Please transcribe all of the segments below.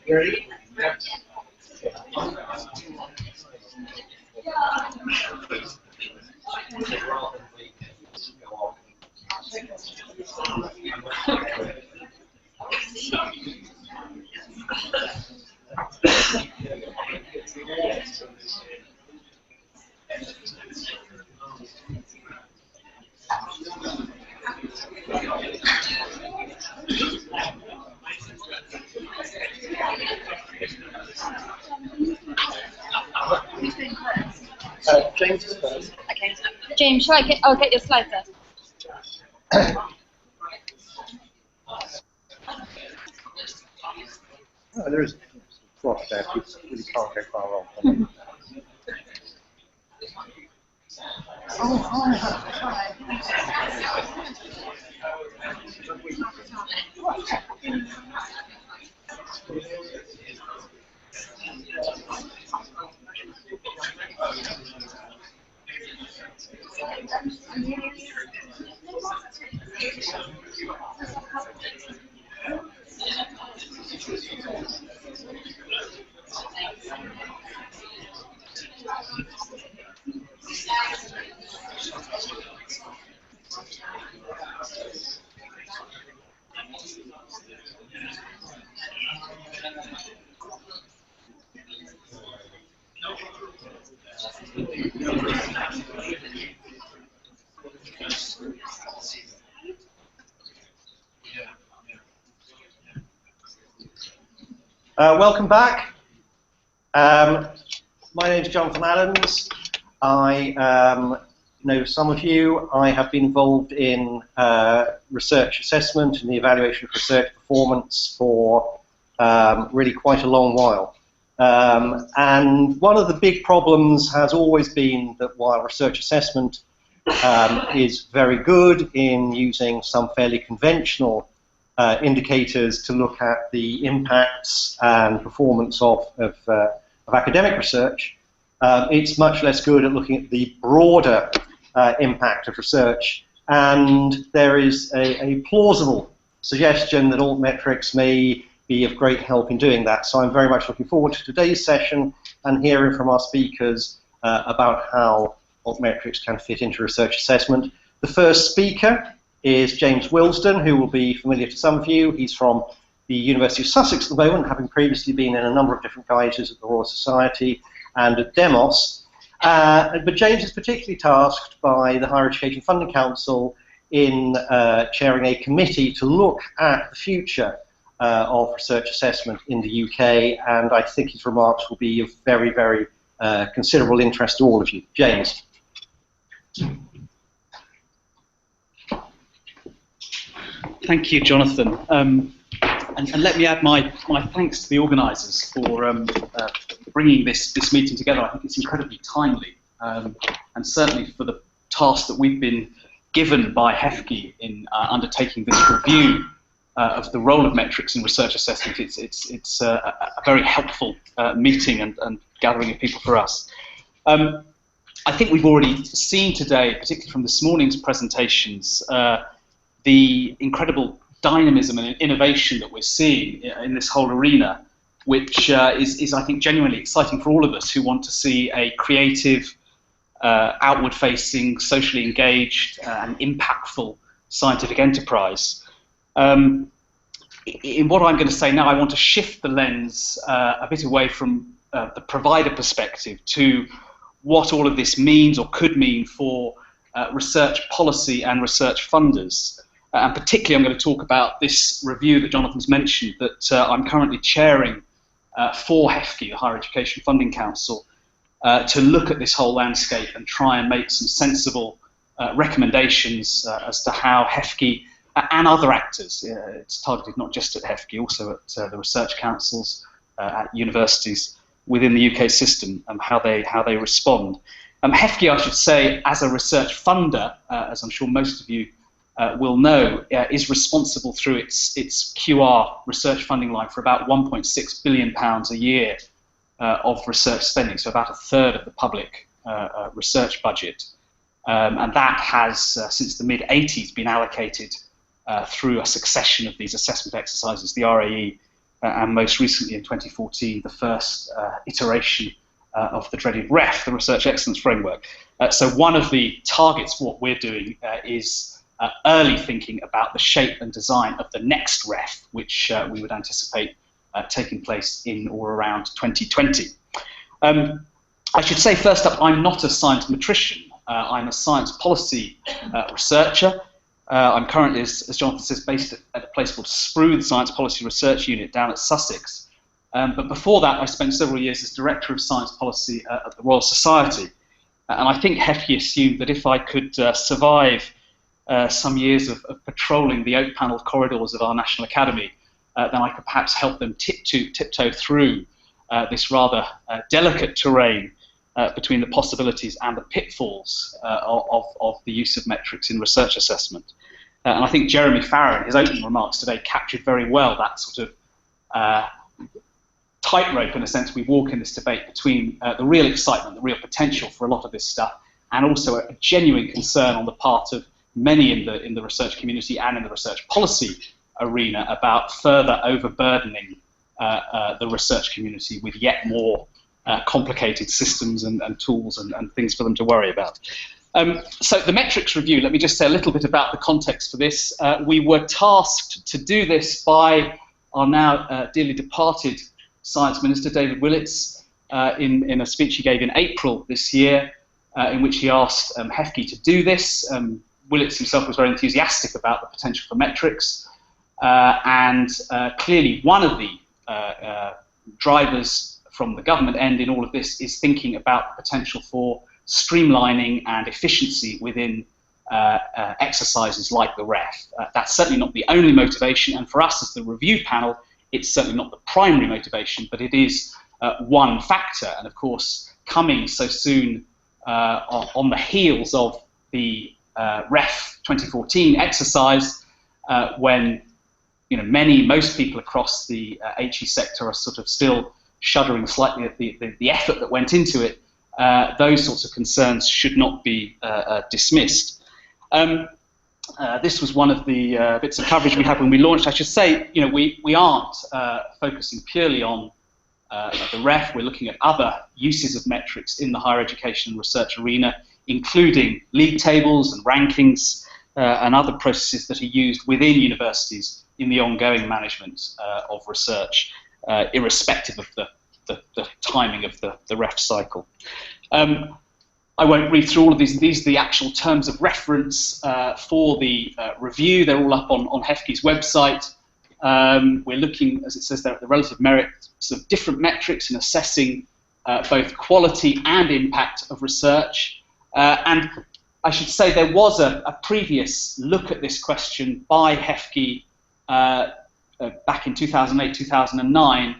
Ready? James is first. Okay. James, shall I get? I'll get your slide first. Oh, there is a frost there. You really can't go far wrong. Welcome back. My name is Jonathan Adams. I know some of you. I have been involved in research assessment and the evaluation of research performance for really quite a long while. And one of the big problems has always been that while research assessment is very good in using some fairly conventional indicators to look at the impacts and performance of academic research, it's much less good at looking at the broader impact of research. And there is a plausible suggestion that Altmetrics may be of great help in doing that. So I'm very much looking forward to today's session and hearing from our speakers about how Altmetrics can fit into research assessment. The first speaker is James Wilsden, who will be familiar to some of you. He's from the University of Sussex at the moment, having previously been in a number of different guises at the Royal Society and at Demos. But James is particularly tasked by the Higher Education Funding Council in chairing a committee to look at the future of research assessment in the UK, and I think his remarks will be of very, very considerable interest to all of you. James. Thank you, Jonathan. And let me add my thanks to the organisers for bringing this meeting together. I think it's incredibly timely, and certainly for the task that we've been given by HEFCE in undertaking this review of the role of metrics in research assessment. It's a very helpful meeting and gathering of people for us. I think we've already seen today, particularly from this morning's presentations, the incredible dynamism and innovation that we're seeing in this whole arena, which is, I think, genuinely exciting for all of us who want to see a creative, outward-facing, socially engaged, and impactful scientific enterprise. In what I'm going to say now, I want to shift the lens a bit away from the provider perspective to what all of this means or could mean for research policy and research funders. And particularly, I'm going to talk about this review that Jonathan's mentioned that I'm currently chairing for HEFCE, the Higher Education Funding Council, to look at this whole landscape and try and make some sensible recommendations as to how HEFCE and other actors, it's targeted not just at HEFCE, also at the research councils, at universities within the UK system, how they respond. HEFCE, I should say, as a research funder, as I'm sure most of you will know, is responsible through its QR research funding line for about £1.6 billion a year of research spending, so about a third of the public research budget. And that has, since the mid-80s, been allocated through a succession of these assessment exercises, the RAE, and most recently in 2014, the first iteration of the dreaded REF, the Research Excellence Framework. So one of the targets for what we're doing is early thinking about the shape and design of the next REF, which we would anticipate taking place in or around 2020. I should say first up, I'm not a science metrician. I'm a science policy researcher. I'm currently, as Jonathan says, based at a place called SPRU, the Science Policy Research Unit down at Sussex. But before that, I spent several years as Director of Science Policy at the Royal Society. And I think HEFCE assumed that if I could survive some years of patrolling the oak-panelled corridors of our National Academy, then I could perhaps help them tiptoe through this rather delicate terrain between the possibilities and the pitfalls of the use of metrics in research assessment. And I think Jeremy Farrar, in his opening remarks today, captured very well that sort of tightrope, in a sense, we walk in this debate between the real excitement, the real potential for a lot of this stuff, and also a genuine concern on the part of many in the research community and in the research policy arena about further overburdening the research community with yet more complicated systems and tools and things for them to worry about. So the metrics review, let me just say a little bit about the context for this. We were tasked to do this by our now dearly departed Science Minister, David Willetts, in a speech he gave in April this year, in which he asked HEFCE to do this. Willetts himself was very enthusiastic about the potential for metrics, and clearly one of the drivers from the government end in all of this is thinking about the potential for streamlining and efficiency within exercises like the REF. That's certainly not the only motivation, and for us as the review panel, it's certainly not the primary motivation, but it is one factor. And of course, coming so soon on the heels of the REF 2014 exercise, when most people across the HE sector are sort of still shuddering slightly at the effort that went into it, those sorts of concerns should not be dismissed. This was one of the bits of coverage we had when we launched. I should say, we aren't focusing purely on the REF. We're looking at other uses of metrics in the higher education and research arena, including league tables and rankings and other processes that are used within universities in the ongoing management of research, irrespective of the timing of the REF cycle. I won't read through all of these. These are the actual terms of reference for the review. They're all up on HEFCE's website. We're looking, as it says there, at the relative merits of different metrics in assessing both quality and impact of research. And I should say there was a previous look at this question by HEFCE back in 2008, 2009,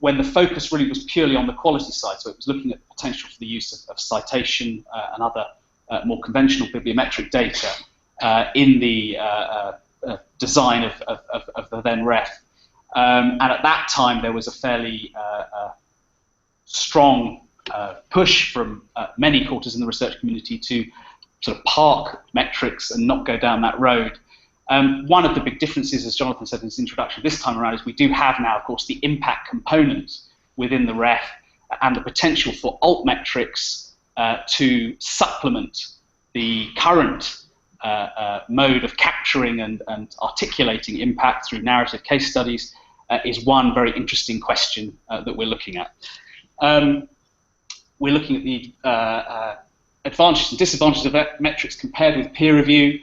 when the focus really was purely on the quality side. So it was looking at the potential for the use of citation and other more conventional bibliometric data in the design of the then REF. And at that time, there was a fairly strong push from many quarters in the research community to sort of park metrics and not go down that road. One of the big differences, as Jonathan said in his introduction this time around, is we do have now, of course, the impact component within the REF and the potential for altmetrics to supplement the current mode of capturing and articulating impact through narrative case studies is one very interesting question that we're looking at. We're looking at the advantages and disadvantages of metrics compared with peer review,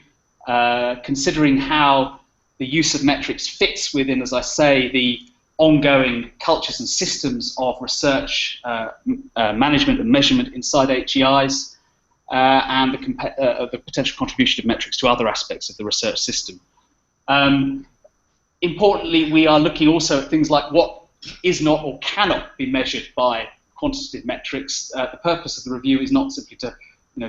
considering how the use of metrics fits within, as I say, the ongoing cultures and systems of research management and measurement inside HEIs, and the potential contribution of metrics to other aspects of the research system. Importantly, we are looking also at things like what is not or cannot be measured by quantitative metrics. The purpose of the review is not simply to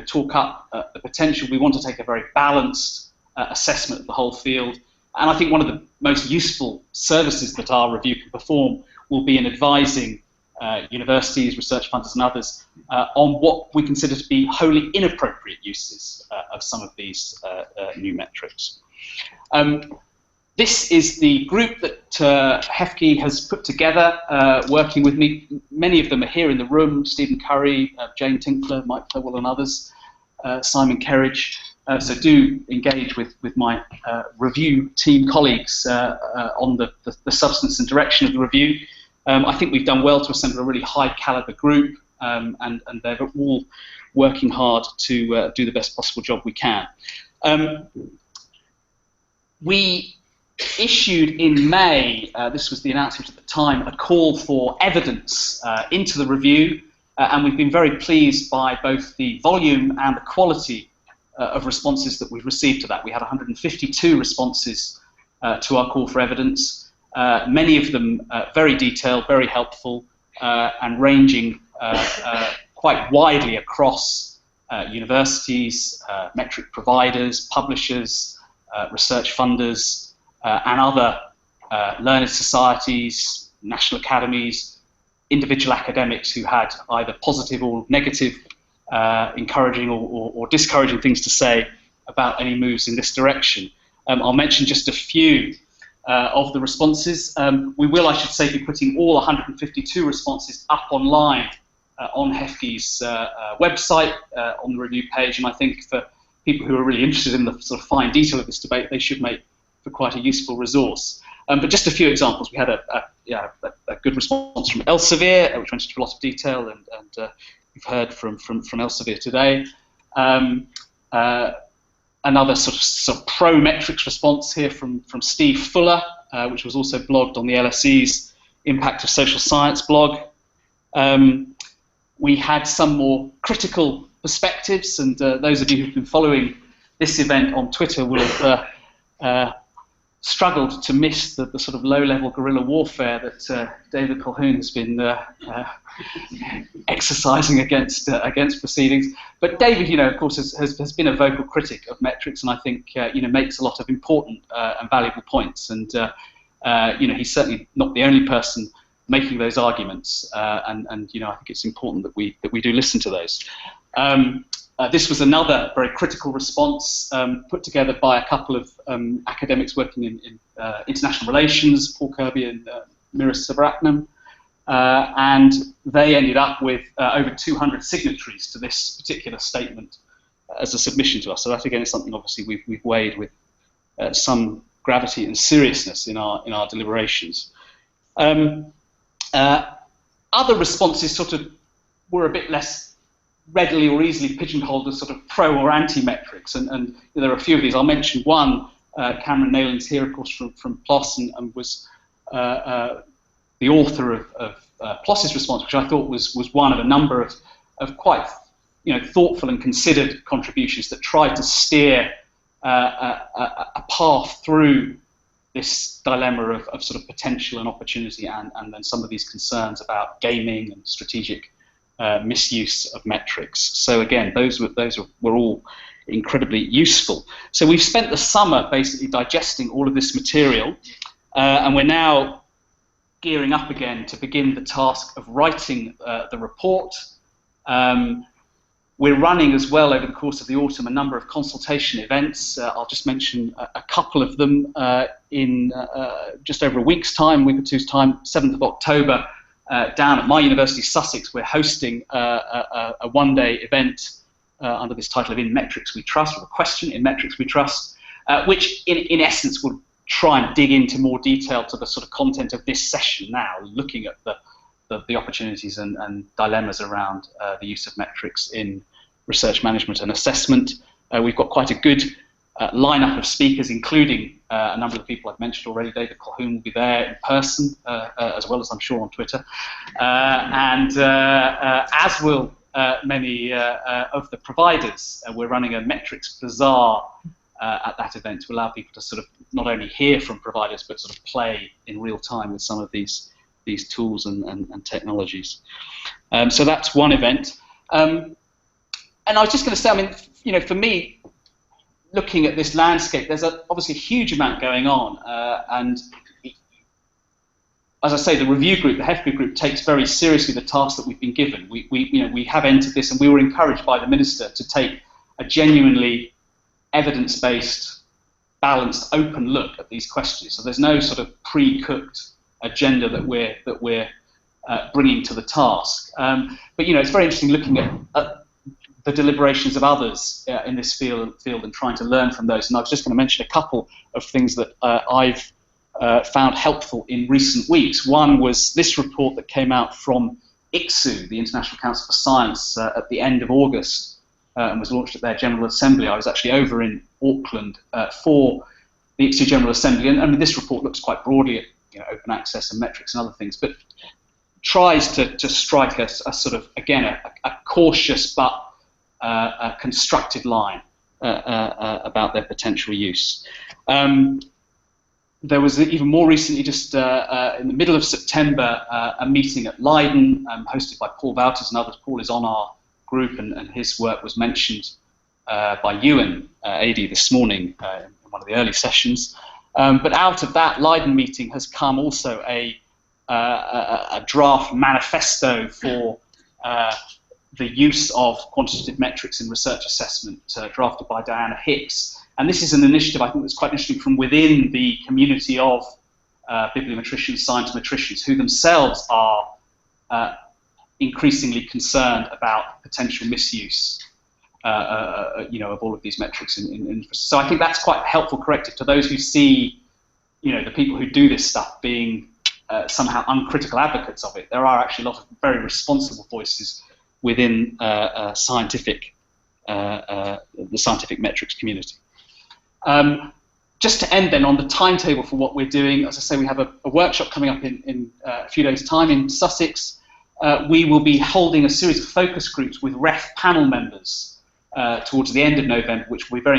talk up the potential. We want to take a very balanced assessment of the whole field. And I think one of the most useful services that our review can perform will be in advising universities, research funders and others on what we consider to be wholly inappropriate uses of some of these new metrics. This is the group that HEFCE has put together, working with me. Many of them are here in the room: Stephen Curry, Jane Tinkler, Mike Thirlwell and others, Simon Kerridge. So do engage with my review team colleagues on the substance and direction of the review. I think we've done well to assemble a really high caliber group, and they're all working hard to do the best possible job we can. We issued in May, this was the announcement at the time, a call for evidence into the review, and we've been very pleased by both the volume and the quality of responses that we've received to that. We had 152 responses to our call for evidence, many of them very detailed, very helpful, and ranging quite widely across universities, metric providers, publishers, research funders, and other learned societies, national academies, individual academics who had either positive or negative, encouraging or discouraging things to say about any moves in this direction. I'll mention just a few of the responses. We will, I should say, be putting all 152 responses up online on HEFCE's website, on the review page, and I think for people who are really interested in the sort of fine detail of this debate, they should make for quite a useful resource. But just a few examples. We had a good response from Elsevier, which went into a lot of detail, and we've heard from Elsevier today. Another sort of pro-metrics response here from Steve Fuller, which was also blogged on the LSE's Impact of Social Science blog. We had some more critical perspectives, and those of you who've been following this event on Twitter will have struggled to miss the sort of low-level guerrilla warfare that David Colquhoun has been exercising against proceedings. But David, of course, has been a vocal critic of metrics, and I think makes a lot of important and valuable points. And he's certainly not the only person making those arguments. And I think it's important that we do listen to those. This was another very critical response put together by a couple of academics working in international relations, Paul Kirby and Miris Subrahmanam, and they ended up with over 200 signatories to this particular statement as a submission to us. So that again is something obviously we've weighed with some gravity and seriousness in our deliberations. Other responses sort of were a bit less readily or easily pigeonholed as sort of pro or anti-metrics, and there are a few of these. I'll mention one. Cameron Nayland's here, of course, from PLOS, and was the author of PLOS's response, which I thought was one of a number of quite thoughtful and considered contributions that tried to steer a path through this dilemma of sort of potential and opportunity, and then some of these concerns about gaming and strategic misuse of metrics. So again, those were all incredibly useful. So we've spent the summer basically digesting all of this material, and we're now gearing up again to begin the task of writing the report. We're running as well over the course of the autumn a number of consultation events. I'll just mention a couple of them. In just over a week's time, week or two's time, 7th of October, down at my university, Sussex, we're hosting a one-day event under this title of In Metrics We Trust, or a question in Metrics We Trust, which in essence will try and dig into more detail to the sort of content of this session now, looking at the opportunities and dilemmas around the use of metrics in research management and assessment. We've got quite a good lineup of speakers, including a number of the people I've mentioned already. David Colquhoun will be there in person, as well as I'm sure on Twitter, and as will many of the providers. We're running a metrics bazaar at that event to allow people to sort of not only hear from providers but sort of play in real time with some of these tools and technologies. So that's one event. And I was just going to say, I mean, for me, looking at this landscape, there's obviously a huge amount going on, and as I say, the review group, the HEFGA group, takes very seriously the task that we've been given. We have entered this, and we were encouraged by the Minister to take a genuinely evidence-based, balanced, open look at these questions. So there's no sort of pre-cooked agenda that we're bringing to the task. But it's very interesting looking at the deliberations of others in this field and trying to learn from those. And I was just going to mention a couple of things that I've found helpful in recent weeks. One was this report that came out from ICSU, the International Council for Science, at the end of August, and was launched at their General Assembly. I was actually over in Auckland for the ICSU General Assembly, and I mean, this report looks quite broadly at open access and metrics and other things, but tries to strike a sort of, again, a cautious but a constructed line about their potential use. There was even more recently, just in the middle of September, a meeting at Leiden, hosted by Paul Wouters and others. Paul is on our group, and his work was mentioned by Ewan AD this morning in one of the early sessions. But out of that Leiden meeting has come also a draft manifesto for the use of quantitative metrics in research assessment, drafted by Diana Hicks. And this is an initiative I think that's quite interesting from within the community of bibliometricians, scientometricians, who themselves are increasingly concerned about potential misuse of all of these metrics. So I think that's quite a helpful corrective to those who see the people who do this stuff being somehow uncritical advocates of it. There are actually a lot of very responsible voices within the scientific metrics community. Just to end then on the timetable for what we're doing, as I say, we have a workshop coming up in a few days' time in Sussex. We will be holding a series of focus groups with REF panel members towards the end of November, which will be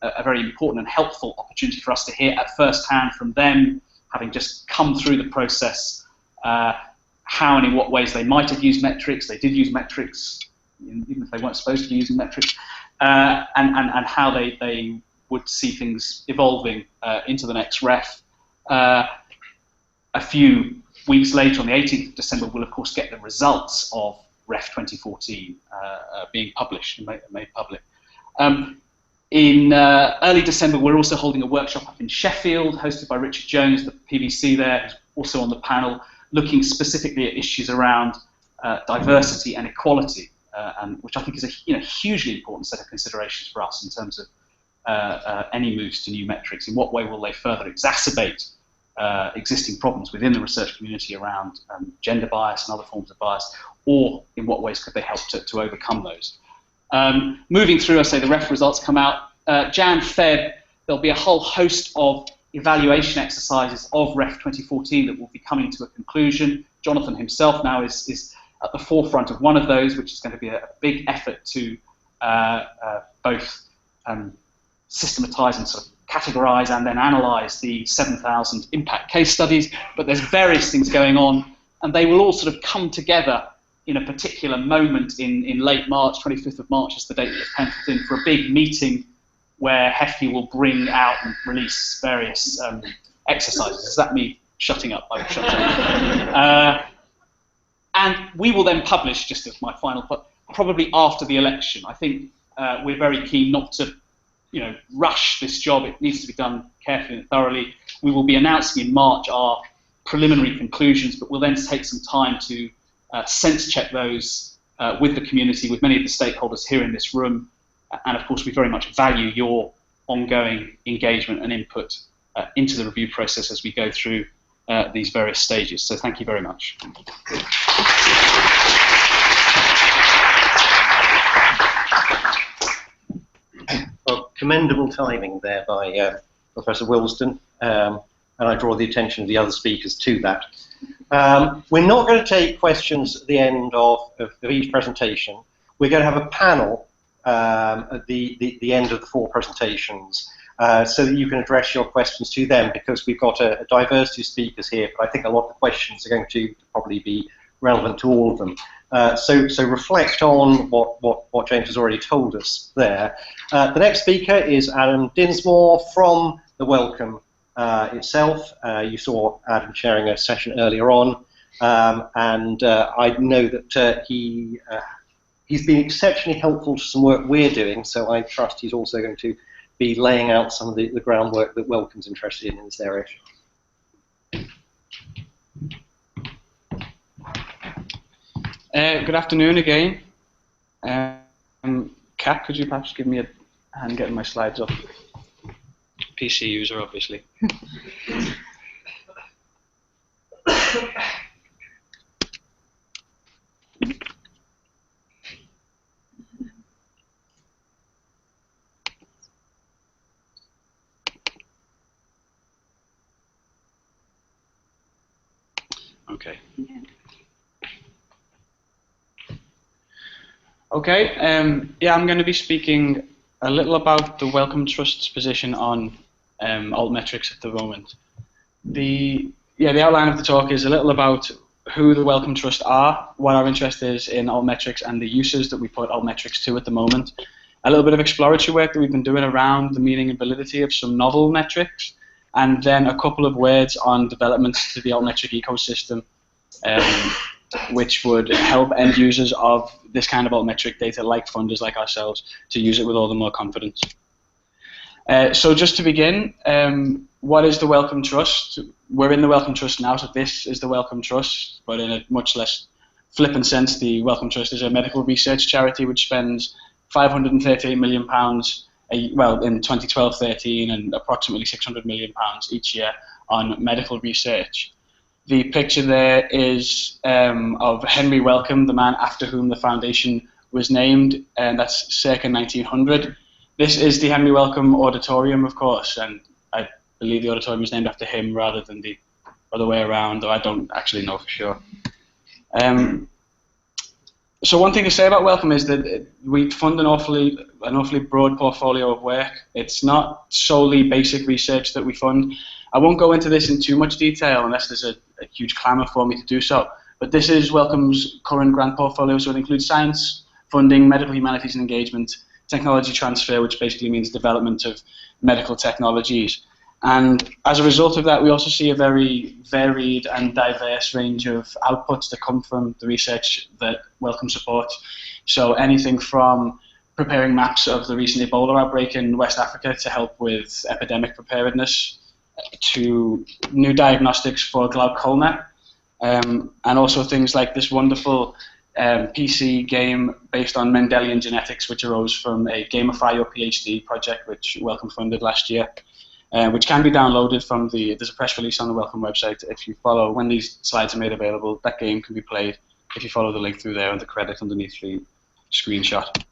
a very important and helpful opportunity for us to hear at first hand from them, having just come through the process, how and in what ways they might have used metrics. They did use metrics, even if they weren't supposed to be using metrics, and how they would see things evolving into the next REF. A few weeks later, on the 18th of December, we'll of course get the results of REF 2014 being published and made public. In early December, we're also holding a workshop up in Sheffield, hosted by Richard Jones, the PVC there, who's also on the panel, looking specifically at issues around diversity and equality, which I think is a hugely important set of considerations for us in terms of any moves to new metrics. In what way will they further exacerbate existing problems within the research community around gender bias and other forms of bias, or in what ways could they help to overcome those? Moving through, I say the REF results come out. Jan, Feb, there'll be a whole host of evaluation exercises of REF 2014 that will be coming to a conclusion. Jonathan himself now is at the forefront of one of those, which is going to be a big effort to both systematise and sort of categorise and then analyse the 7,000 impact case studies. But there's various things going on, and they will all sort of come together in a particular moment in late March. 25th of March is the date that's penciled in for a big meeting where HEFI will bring out and release various exercises. Is that me shutting up? I've shut up. And we will then publish, just as my final point, probably after the election. I think we're very keen not to rush this job. It needs to be done carefully and thoroughly. We will be announcing in March our preliminary conclusions, but we'll then take some time to sense check those with the community, with many of the stakeholders here in this room, and of course we very much value your ongoing engagement and input into the review process as we go through these various stages. So thank you very much. Well, commendable timing there by Professor Wilsden, and I draw the attention of the other speakers to that. We're not going to take questions at the end of each presentation. We're going to have a panel at the end of the 4 presentations, so that you can address your questions to them, because we've got a diversity of speakers here, but I think a lot of the questions are going to probably be relevant to all of them. So reflect on what James has already told us there. The next speaker is Adam Dinsmore from the Wellcome itself. You saw Adam sharing a session earlier on, and I know that he's been exceptionally helpful to some work we're doing, so I trust he's also going to be laying out some of the groundwork that Welcome's interested in this area. Good afternoon again. Kat, could you perhaps give me a hand getting my slides up? PC user, obviously. Okay. Okay, yeah, I'm going to be speaking a little about the Wellcome Trust's position on Altmetrics at the moment. The outline of the talk is a little about who the Wellcome Trust are, what our interest is in Altmetrics and the uses that we put Altmetrics to at the moment, a little bit of exploratory work that we've been doing around the meaning and validity of some novel metrics, and then a couple of words on developments to the Altmetric ecosystem, which would help end users of this kind of altmetric data, like funders like ourselves, to use it with all the more confidence. So just to begin, what is the Wellcome Trust? We're in the Wellcome Trust now, so this is the Wellcome Trust, but in a much less flippant sense, the Wellcome Trust is a medical research charity which spends £538 million, well, in 2012-13, and approximately £600 million each year on medical research. The picture there is of Henry Wellcome, the man after whom the foundation was named, and that's circa 1900. This is the Henry Wellcome Auditorium, of course, and I believe the auditorium is named after him rather than the other way around, though I don't actually know for sure. So one thing to say about Wellcome is that we fund an awfully broad portfolio of work. It's not solely basic research that we fund. I won't go into this in too much detail unless there's a huge clamour for me to do so. But this is Wellcome's current grant portfolio, so it includes science funding, medical humanities and engagement, technology transfer, which basically means development of medical technologies. And as a result of that, we also see a very varied and diverse range of outputs that come from the research that Wellcome supports. So anything from preparing maps of the recent Ebola outbreak in West Africa to help with epidemic preparedness, to new diagnostics for glaucoma, and also things like this wonderful PC game based on Mendelian genetics, which arose from a Gamify Your PhD project, which Wellcome funded last year, which can be downloaded from there's a press release on the Wellcome website. If you follow, when these slides are made available, that game can be played if you follow the link through there and the credit underneath the screenshot.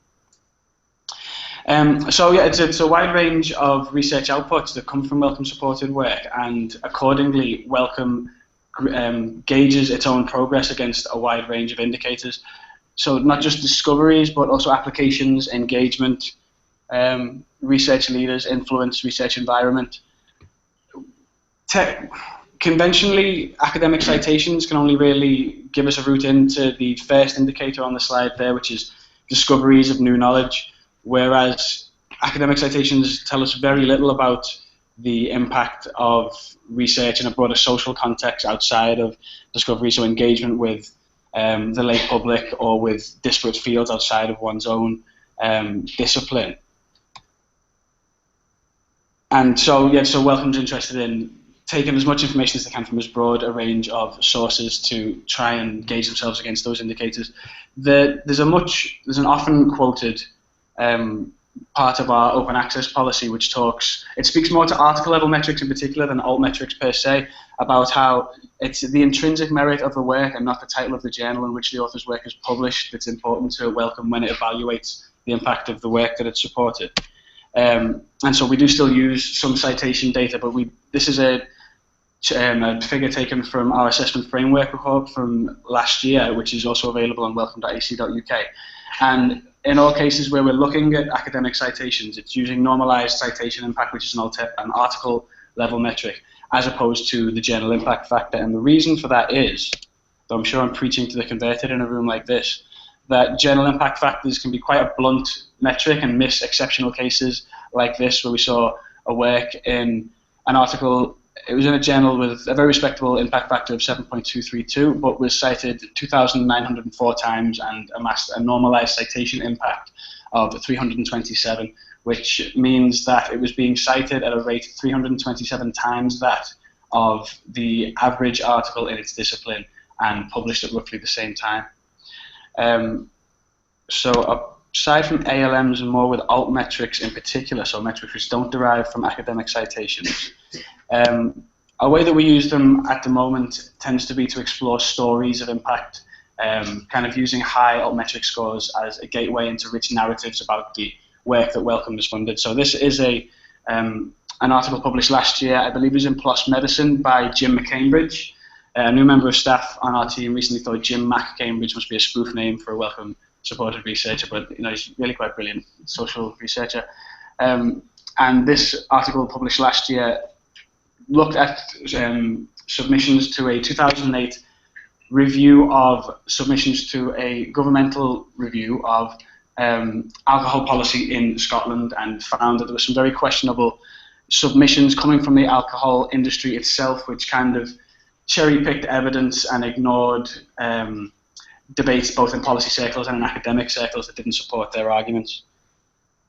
So yeah, it's a wide range of research outputs that come from Wellcome supported work, and accordingly Wellcome gauges its own progress against a wide range of indicators. So not just discoveries, but also applications, engagement, research leaders, influence, research environment. Conventionally, academic citations can only really give us a route into the first indicator on the slide there, which is discoveries of new knowledge. Whereas academic citations tell us very little about the impact of research in a broader social context outside of discovery, so engagement with the lay public or with disparate fields outside of one's own discipline. And so, yeah, so Wellcome's interested in taking as much information as they can from as broad a range of sources to try and gauge themselves against those indicators. There's an often quoted part of our open access policy which speaks more to article level metrics in particular than altmetrics per se, about how it's the intrinsic merit of the work and not the title of the journal in which the author's work is published that's important to Wellcome when it evaluates the impact of the work that it's supported. And so we do still use some citation data, but this is a figure taken from our assessment framework report from last year, which is also available on wellcome.ac.uk. And in all cases where we're looking at academic citations, it's using normalized citation impact, which is an article level metric, as opposed to the journal impact factor. And the reason for that is, though I'm sure I'm preaching to the converted in a room like this, that journal impact factors can be quite a blunt metric and miss exceptional cases like this, where we saw a work in an article. It was in a journal with a very respectable impact factor of 7.232, but was cited 2,904 times and amassed a normalized citation impact of 327, which means that it was being cited at a rate 327 times that of the average article in its discipline and published at roughly the same time. So aside from ALMs and more with altmetrics in particular, so metrics which don't derive from academic citations, a way that we use them at the moment tends to be to explore stories of impact, kind of using high altmetric scores as a gateway into rich narratives about the work that Wellcome has funded. So this is an article published last year, I believe it was in PLOS Medicine, by Jim McCambridge. A new member of staff on our team recently thought Jim McCambridge must be a spoof name for a Wellcome supported researcher, but he's really quite brilliant social researcher. And this article published last year looked at submissions to a 2008 review of submissions to a governmental review of alcohol policy in Scotland, and found that there were some very questionable submissions coming from the alcohol industry itself, which kind of cherry-picked evidence and ignored debates both in policy circles and in academic circles that didn't support their arguments.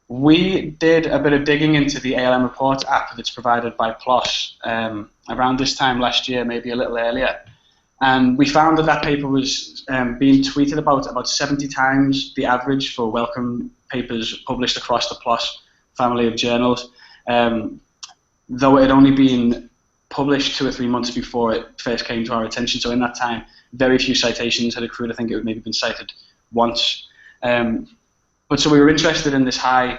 We did a bit of digging into the ALM Reports app that's provided by PLOS around this time last year, maybe a little earlier. And we found that that paper was being tweeted about 70 times the average for Wellcome papers published across the PLOS family of journals, though it had only been published 2 or 3 months before it first came to our attention. So in that time, very few citations had accrued. I think it had maybe been cited once. But so we were interested in this high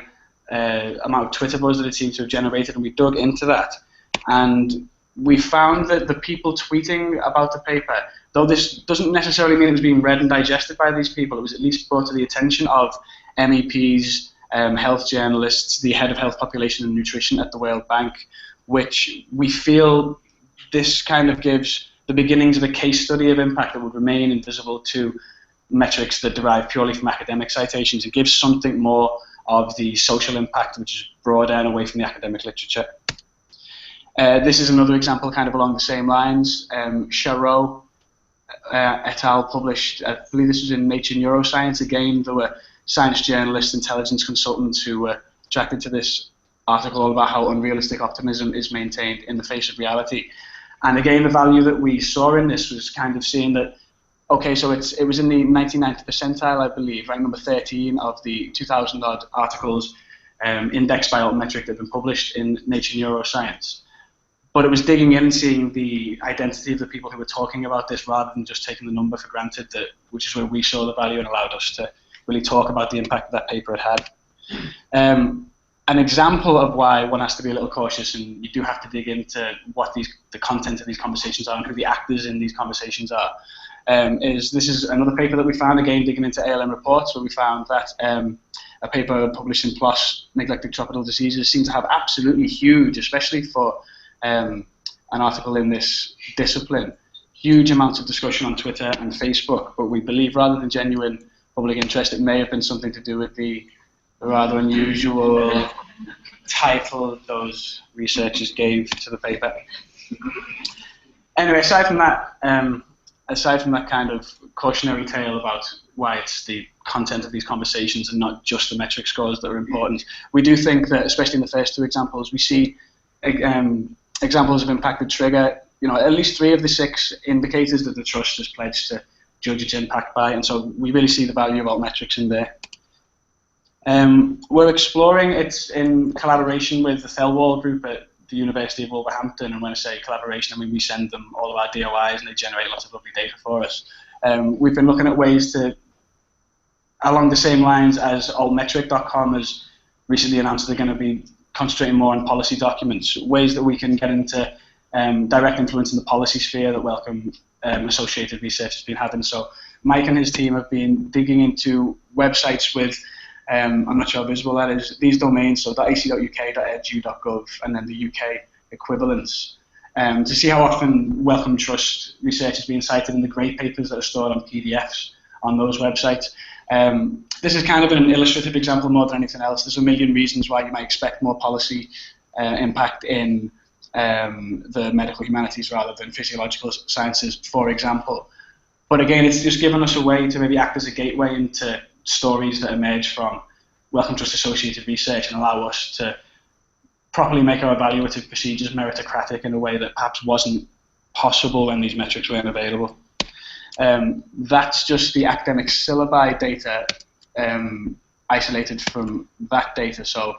amount of Twitter buzz that it seemed to have generated, and we dug into that. And we found that the people tweeting about the paper, though this doesn't necessarily mean it was being read and digested by these people, it was at least brought to the attention of MEPs, health journalists, the head of health, population and nutrition at the World Bank, which we feel this kind of gives the beginnings of a case study of impact that would remain invisible to metrics that derive purely from academic citations. It gives something more of the social impact, which is broader and away from the academic literature. This is another example kind of along the same lines. Charot et al. Published, I believe this was in Nature Neuroscience. Again, there were science journalists, intelligence consultants who were attracted to this article all about how unrealistic optimism is maintained in the face of reality. And again, the value that we saw in this was kind of seeing that, okay, so it was in the 99th percentile, I believe, rank number 13 of the 2,000 odd articles indexed by Altmetric that have been published in Nature Neuroscience. But it was digging in and seeing the identity of the people who were talking about this rather than just taking the number for granted, which is where we saw the value and allowed us to really talk about the impact that paper had had. An example of why one has to be a little cautious, and you do have to dig into what the content of these conversations are and who the actors in these conversations are, is this is another paper that we found, again digging into ALM Reports, where we found that a paper published in PLOS, Neglected Tropical Diseases, seemed to have absolutely huge, especially for an article in this discipline, huge amounts of discussion on Twitter and Facebook. But we believe rather than genuine public interest, it may have been something to do with the rather unusual title those researchers gave to the paper. Anyway, aside from that kind of cautionary tale about why it's the content of these conversations and not just the metric scores that are important, we do think that, especially in the first two examples, we see examples of impact that trigger, at least 3 of the 6 indicators that the trust has pledged to judge its impact by, and so we really see the value of altmetrics in there. We're exploring it in collaboration with the Thelwall group at the University of Wolverhampton, and when I say collaboration, I mean we send them all of our DOIs and they generate lots of lovely data for us. We've been looking at ways to, along the same lines as altmetric.com has recently announced they're going to be concentrating more on policy documents, ways that we can get into direct influence in the policy sphere that Wellcome associated research has been having. So Mike and his team have been digging into websites with, I'm not sure how visible that is, these domains, so .ac.uk, .edu.gov, and then the UK equivalents, to see how often Wellcome Trust research is being cited in the great papers that are stored on PDFs on those websites. This is kind of an illustrative example more than anything else. There's a million reasons why you might expect more policy impact in the medical humanities rather than physiological sciences, for example. But again, it's just given us a way to maybe act as a gateway into stories that emerge from Wellcome Trust associated research and allow us to properly make our evaluative procedures meritocratic in a way that perhaps wasn't possible when these metrics weren't available. That's just the academic syllabi data isolated from that data. So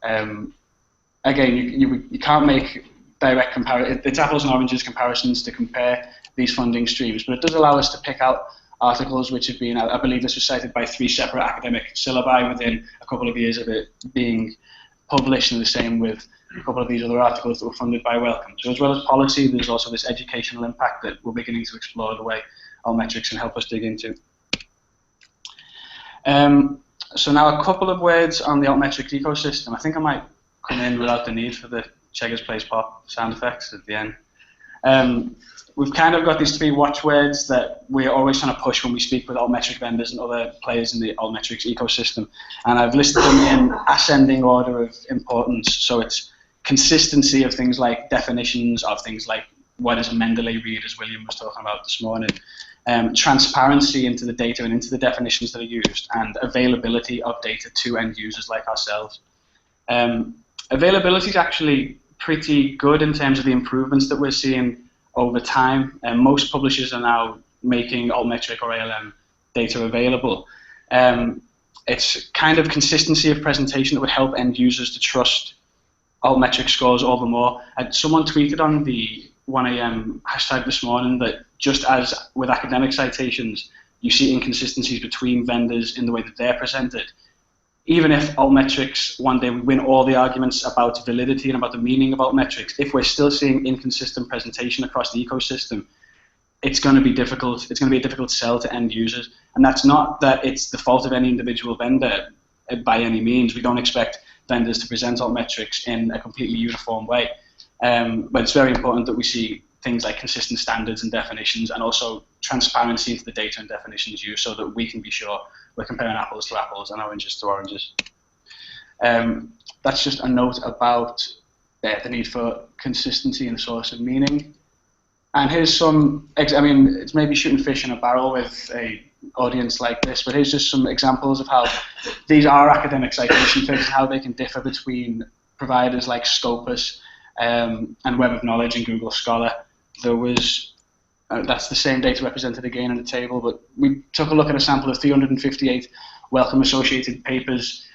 again, you can't make direct comparison. It's apples and oranges comparisons to compare these funding streams, but it does allow us to pick out articles which have been, I believe this was cited by 3 separate academic syllabi within a couple of years of it being published, and the same with a couple of these other articles that were funded by Wellcome. So as well as policy, there's also this educational impact that we're beginning to explore the way Altmetrics can help us dig into. So now a couple of words on the Altmetrics ecosystem. I think I might come in without the need for the Cheggers Plays Pop sound effects at the end. We've kind of got these 3 watchwords that we're always trying to push when we speak with Altmetric vendors and other players in the Altmetrics ecosystem. And I've listed them in ascending order of importance. So it's consistency of things like definitions of things like what is a Mendeley read, as William was talking about this morning. Transparency into the data and into the definitions that are used, and availability of data to end users like ourselves. Availability is actually pretty good in terms of the improvements that we're seeing over time. Most publishers are now making Altmetric or ALM data available. It's kind of consistency of presentation that would help end users to trust Altmetric scores all the more. Someone tweeted on the 1am hashtag this morning that just as with academic citations, you see inconsistencies between vendors in the way that they're presented. Even if Altmetrics, one day we win all the arguments about validity and about the meaning of Altmetrics, if we're still seeing inconsistent presentation across the ecosystem, it's going to be difficult. It's going to be a difficult sell to end users. And that's not that it's the fault of any individual vendor by any means. We don't expect vendors to present Altmetrics in a completely uniform way. But it's very important that we see things like consistent standards and definitions, and also transparency into the data and definitions used, so that we can be sure we're comparing apples to apples and oranges to oranges. That's just a note about the need for consistency in the source of meaning. And here's some, I mean, it's maybe shooting fish in a barrel with a audience like this, but here's just some examples of how these are academic citation figures, how they can differ between providers like Scopus and Web of Knowledge and Google Scholar. There was, that's the same data represented again in the table, but we took a look at a sample of 358 Wellcome associated papers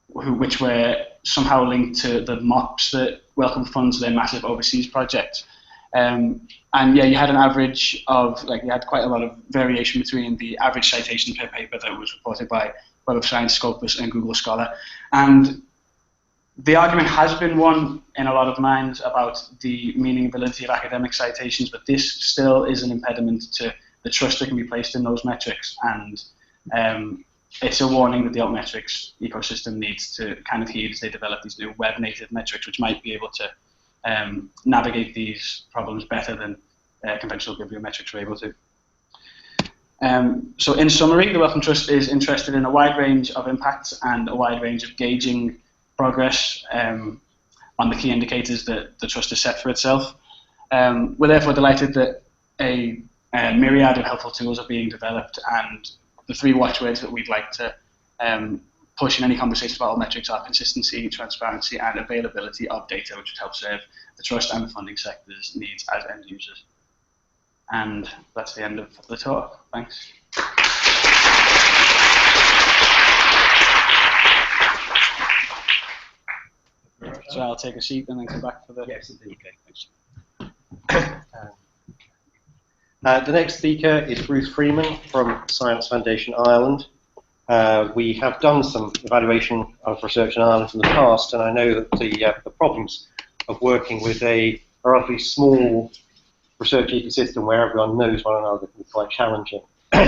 which were somehow linked to the MOPS that Wellcome funds their massive overseas project. And yeah, you had an average of, you had quite a lot of variation between the average citation per paper that was reported by Web of Science, Scopus, and Google Scholar. And the argument has been won in a lot of minds about the meaningability of academic citations, but this still is an impediment to the trust that can be placed in those metrics. And it's a warning that the Altmetrics ecosystem needs to kind of heed as they develop these new web-native metrics, which might be able to navigate these problems better than conventional bibliometrics are able to. So in summary, the Wellcome Trust is interested in a wide range of impacts and a wide range of gauging progress on the key indicators that the Trust has set for itself. We're therefore delighted that a myriad of helpful tools are being developed, and the 3 watchwords that we'd like to push in any conversation about Altmetrics are consistency, transparency, and availability of data, which would help serve the Trust and the funding sector's needs as end users. And that's the end of the talk. Thanks. So I'll take a seat and then come back for the... Yes, indeed. Okay, thanks. The next speaker is Bruce Freeman from Science Foundation Ireland. We have done some evaluation of research in Ireland in the past, and I know that the problems of working with a relatively small research ecosystem where everyone knows one another can be quite challenging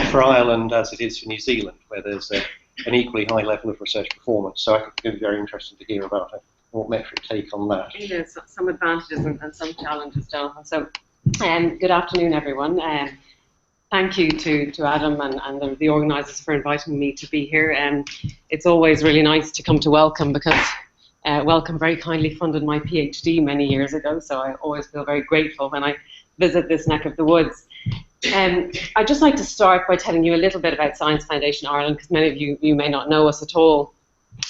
for Ireland as it is for New Zealand, where there's an equally high level of research performance. So I think it's going to be very interesting to hear about an Altmetric take on that. There's some advantages and some challenges, Jonathan. So good afternoon, everyone. Thank you to Adam and the organisers for inviting me to be here. It's always really nice to come to Wellcome because Wellcome very kindly funded my PhD many years ago, so I always feel very grateful when I visit this neck of the woods. I'd just like to start by telling you a little bit about Science Foundation Ireland, because many of you may not know us at all.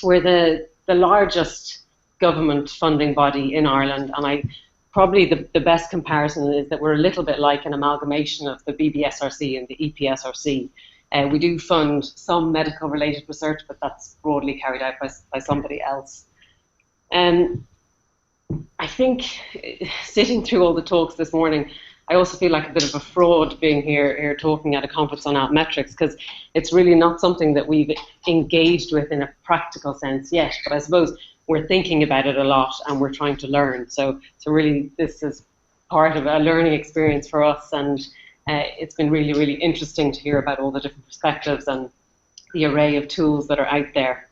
We're the largest government funding body in Ireland, and probably the best comparison is that we're a little bit like an amalgamation of the BBSRC and the EPSRC. We do fund some medical related research, but that's broadly carried out by somebody else. I think sitting through all the talks this morning, I also feel like a bit of a fraud being here talking at a conference on Altmetrics, because it's really not something that we've engaged with in a practical sense yet, but I suppose we're thinking about it a lot and we're trying to learn. So really this is part of a learning experience for us, and it's been really, really interesting to hear about all the different perspectives and the array of tools that are out there.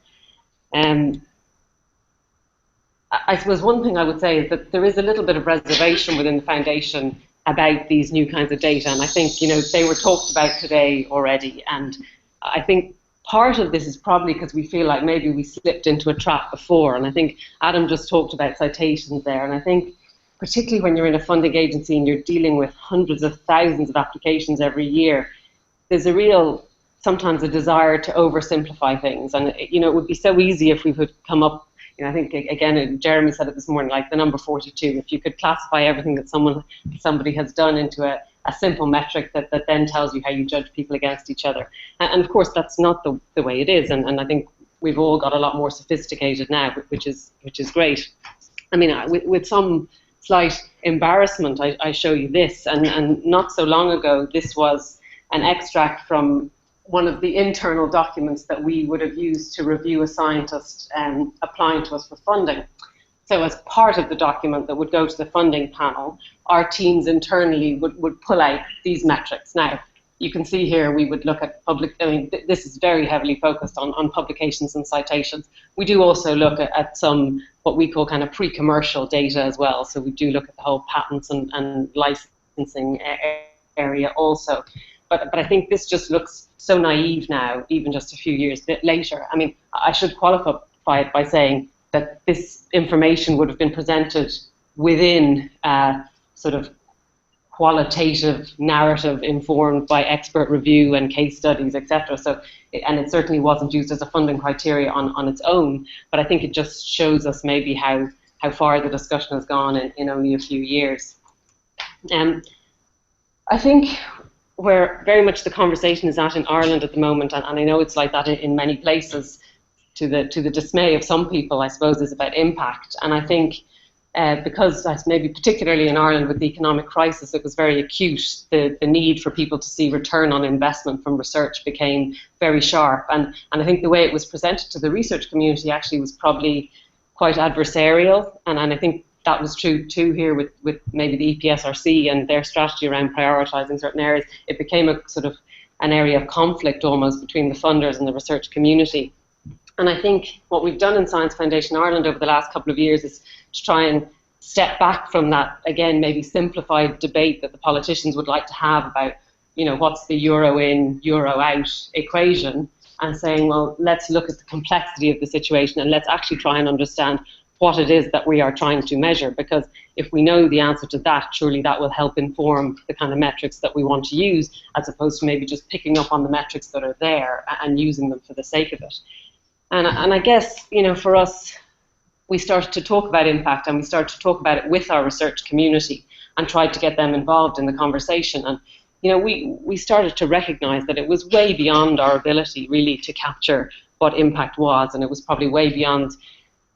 I suppose one thing I would say is that there is a little bit of reservation within the foundation about these new kinds of data, and I think they were talked about today already, and I think part of this is probably because we feel like maybe we slipped into a trap before, and I think Adam just talked about citations there, and I think particularly when you're in a funding agency and you're dealing with hundreds of thousands of applications every year, there's sometimes a desire to oversimplify things, and it would be so easy if we could come up. I think, again, Jeremy said it this morning, like the number 42, if you could classify everything that somebody has done into a simple metric that then tells you how you judge people against each other. And of course, that's not the way it is, and I think we've all got a lot more sophisticated now, which is great. I mean, with some slight embarrassment, I show you this, and not so long ago, this was an extract from one of the internal documents that we would have used to review a scientist applying to us for funding. So as part of the document that would go to the funding panel, our teams internally would pull out these metrics. Now, you can see here we would look at this is very heavily focused on publications and citations. We do also look at some what we call kind of pre-commercial data as well. So we do look at the whole patents and licensing area also. But I think this just looks so naive now, even just a few years later. I mean, I should qualify it by saying that this information would have been presented within sort of qualitative narrative informed by expert review and case studies, etc. So, and it certainly wasn't used as a funding criteria on its own. But I think it just shows us maybe how far the discussion has gone in only a few years. I think where very much the conversation is at in Ireland at the moment, and I know it's like that in many places, to the dismay of some people, I suppose, is about impact. And I think because maybe particularly in Ireland with the economic crisis, it was very acute, the need for people to see return on investment from research became very sharp. And I think the way it was presented to the research community actually was probably quite adversarial, and I think that was true too here with maybe the EPSRC and their strategy around prioritising certain areas. It became a sort of an area of conflict almost between the funders and the research community. And I think what we've done in Science Foundation Ireland over the last couple of years is to try and step back from that, again, maybe simplified debate that the politicians would like to have about, what's the euro in, euro out equation, and saying, well, let's look at the complexity of the situation and let's actually try and understand what it is that we are trying to measure, because if we know the answer to that, surely that will help inform the kind of metrics that we want to use, as opposed to maybe just picking up on the metrics that are there and using them for the sake of it. And I guess, for us, we started to talk about impact, and we started to talk about it with our research community and tried to get them involved in the conversation. And we started to recognize that it was way beyond our ability really to capture what impact was, and it was probably way beyond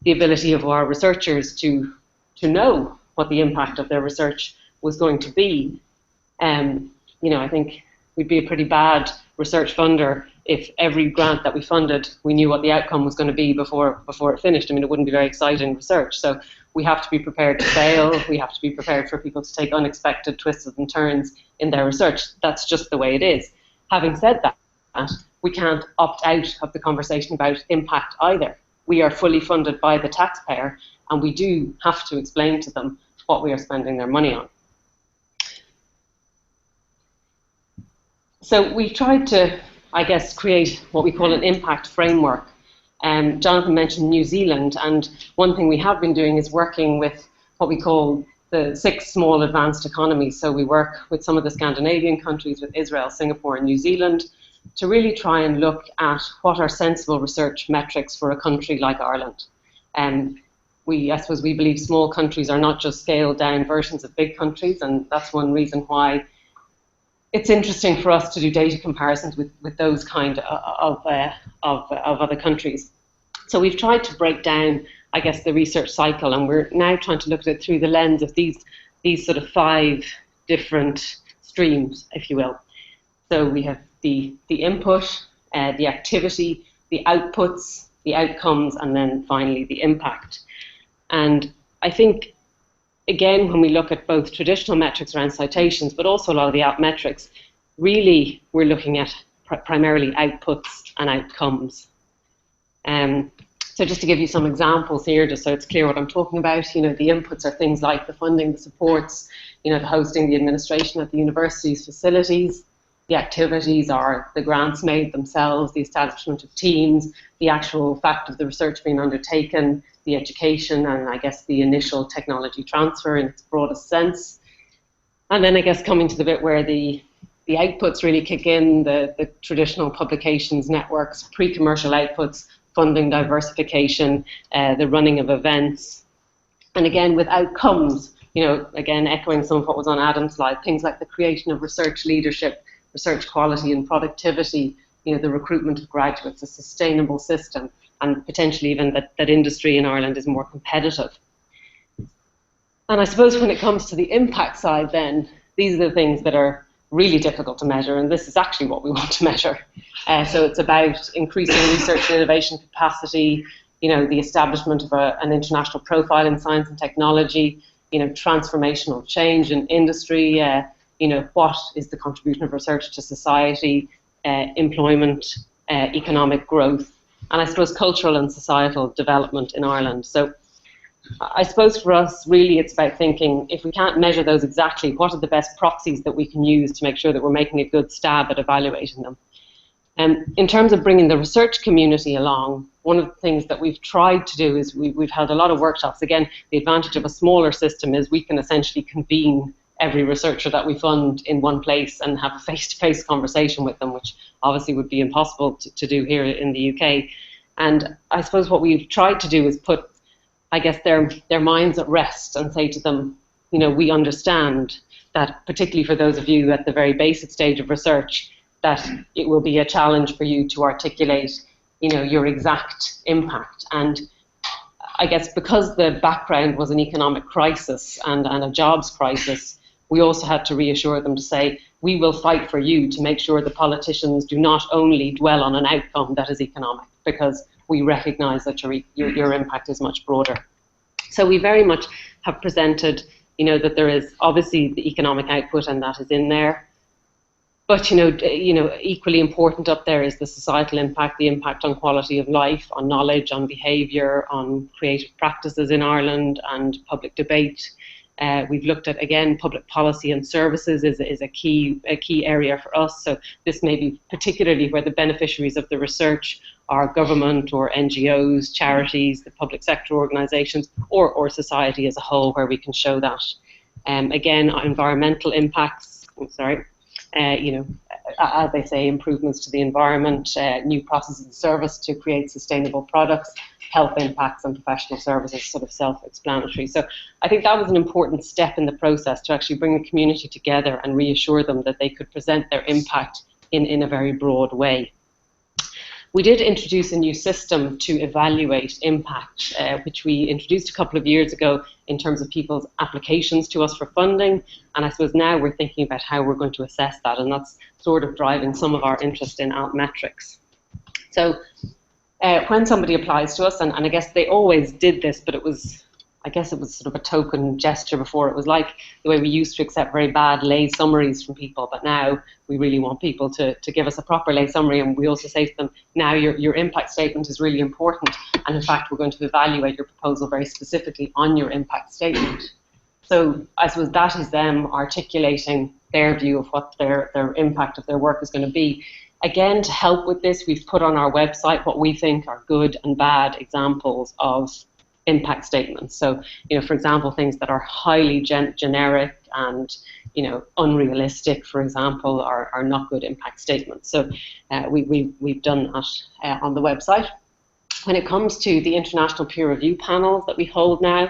the ability of our researchers to know what the impact of their research was going to be. I think we'd be a pretty bad research funder if every grant that we funded, we knew what the outcome was going to be before it finished. I mean, it wouldn't be very exciting research. So we have to be prepared to fail. We have to be prepared for people to take unexpected twists and turns in their research. That's just the way it is. Having said that, we can't opt out of the conversation about impact either. We are fully funded by the taxpayer, and we do have to explain to them what we are spending their money on. So we tried to, I guess, create what we call an impact framework. Jonathan mentioned New Zealand, and one thing we have been doing is working with what we call the 6 small advanced economies. So we work with some of the Scandinavian countries, with Israel, Singapore, and New Zealand, to really try and look at what are sensible research metrics for a country like Ireland. I suppose we believe small countries are not just scaled down versions of big countries, and that's one reason why it's interesting for us to do data comparisons with those kind of other countries. So we've tried to break down, I guess, the research cycle, and we're now trying to look at it through the lens of these sort of 5 different streams, if you will. So we have the input, the activity, the outputs, the outcomes, and then finally the impact. And I think, again, when we look at both traditional metrics around citations, but also a lot of the Altmetrics, really we're looking at primarily outputs and outcomes. So just to give you some examples here, just so it's clear what I'm talking about, the inputs are things like the funding, the supports, the hosting, the administration of the university's facilities. The activities are the grants made themselves, the establishment of teams, the actual fact of the research being undertaken, the education, and I guess the initial technology transfer in its broadest sense. And then I guess coming to the bit where the outputs really kick in, the traditional publications, networks, pre-commercial outputs, funding diversification, the running of events. And again, with outcomes, again, echoing some of what was on Adam's slide, things like the creation of research leadership, research quality and productivity, the recruitment of graduates, a sustainable system, and potentially even that industry in Ireland is more competitive. And I suppose when it comes to the impact side then, these are the things that are really difficult to measure, and this is actually what we want to measure. So it's about increasing research and innovation capacity, the establishment of an international profile in science and technology, transformational change in industry, what is the contribution of research to society, employment, economic growth, and I suppose cultural and societal development in Ireland. So I suppose for us, really, it's about thinking, if we can't measure those exactly, what are the best proxies that we can use to make sure that we're making a good stab at evaluating them? In terms of bringing the research community along, one of the things that we've tried to do is we've held a lot of workshops. Again, the advantage of a smaller system is we can essentially convene every researcher that we fund in one place and have a face-to-face conversation with them, which obviously would be impossible to do here in the UK. And I suppose what we've tried to do is put, I guess, their minds at rest and say to them, we understand that, particularly for those of you at the very basic stage of research, that it will be a challenge for you to articulate, your exact impact. And I guess because the background was an economic crisis and a jobs crisis, we also had to reassure them to say, we will fight for you to make sure the politicians do not only dwell on an outcome that is economic, because we recognise that your impact is much broader. So we very much have presented, that there is obviously the economic output, and that is in there. But equally important up there is the societal impact, the impact on quality of life, on knowledge, on behaviour, on creative practices in Ireland, and public debate. We've looked at, again, public policy and services is a key area for us. So this may be particularly where the beneficiaries of the research are government or NGOs, charities, the public sector organisations, or society as a whole, where we can show that. Again, environmental impacts, as they say, improvements to the environment, new processes and service to create sustainable products, health impacts and professional services, sort of self-explanatory. So I think that was an important step in the process, to actually bring the community together and reassure them that they could present their impact in a very broad way. We did introduce a new system to evaluate impact, which we introduced a couple of years ago in terms of people's applications to us for funding. And I suppose now we're thinking about how we're going to assess that, and that's sort of driving some of our interest in Altmetrics. So when somebody applies to us, and I guess they always did this, but it was sort of a token gesture before. It was like the way we used to accept very bad lay summaries from people, but now we really want people to give us a proper lay summary, and we also say to them, now your impact statement is really important, and in fact we're going to evaluate your proposal very specifically on your impact statement. So I suppose that is them articulating their view of what their impact of their work is going to be. Again, to help with this, we've put on our website what we think are good and bad examples of impact statements. So, for example, things that are highly generic and, unrealistic, for example, are not good impact statements. So we've done that on the website. When it comes to the international peer review panels that we hold now,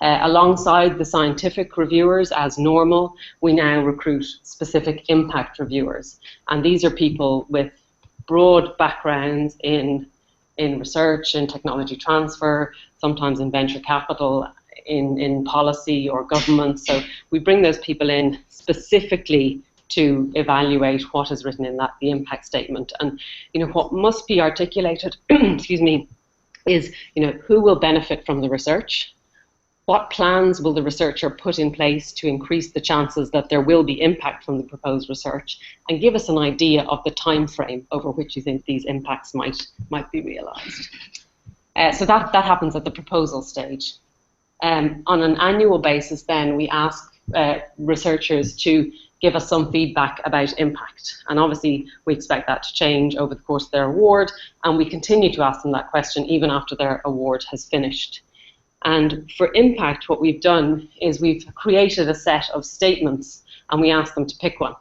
alongside the scientific reviewers, as normal, we now recruit specific impact reviewers. And these are people with broad backgrounds in research, in technology transfer, sometimes in venture capital, in policy or government. So we bring those people in specifically to evaluate what is written in the impact statement. And what must be articulated, excuse me, is who will benefit from the research. What plans will the researcher put in place to increase the chances that there will be impact from the proposed research, and give us an idea of the time frame over which you think these impacts might be realised. So that happens at the proposal stage. On an annual basis, then, we ask researchers to give us some feedback about impact. And obviously, we expect that to change over the course of their award, and we continue to ask them that question even after their award has finished. And for impact, what we've done is we've created a set of statements, and we ask them to pick one.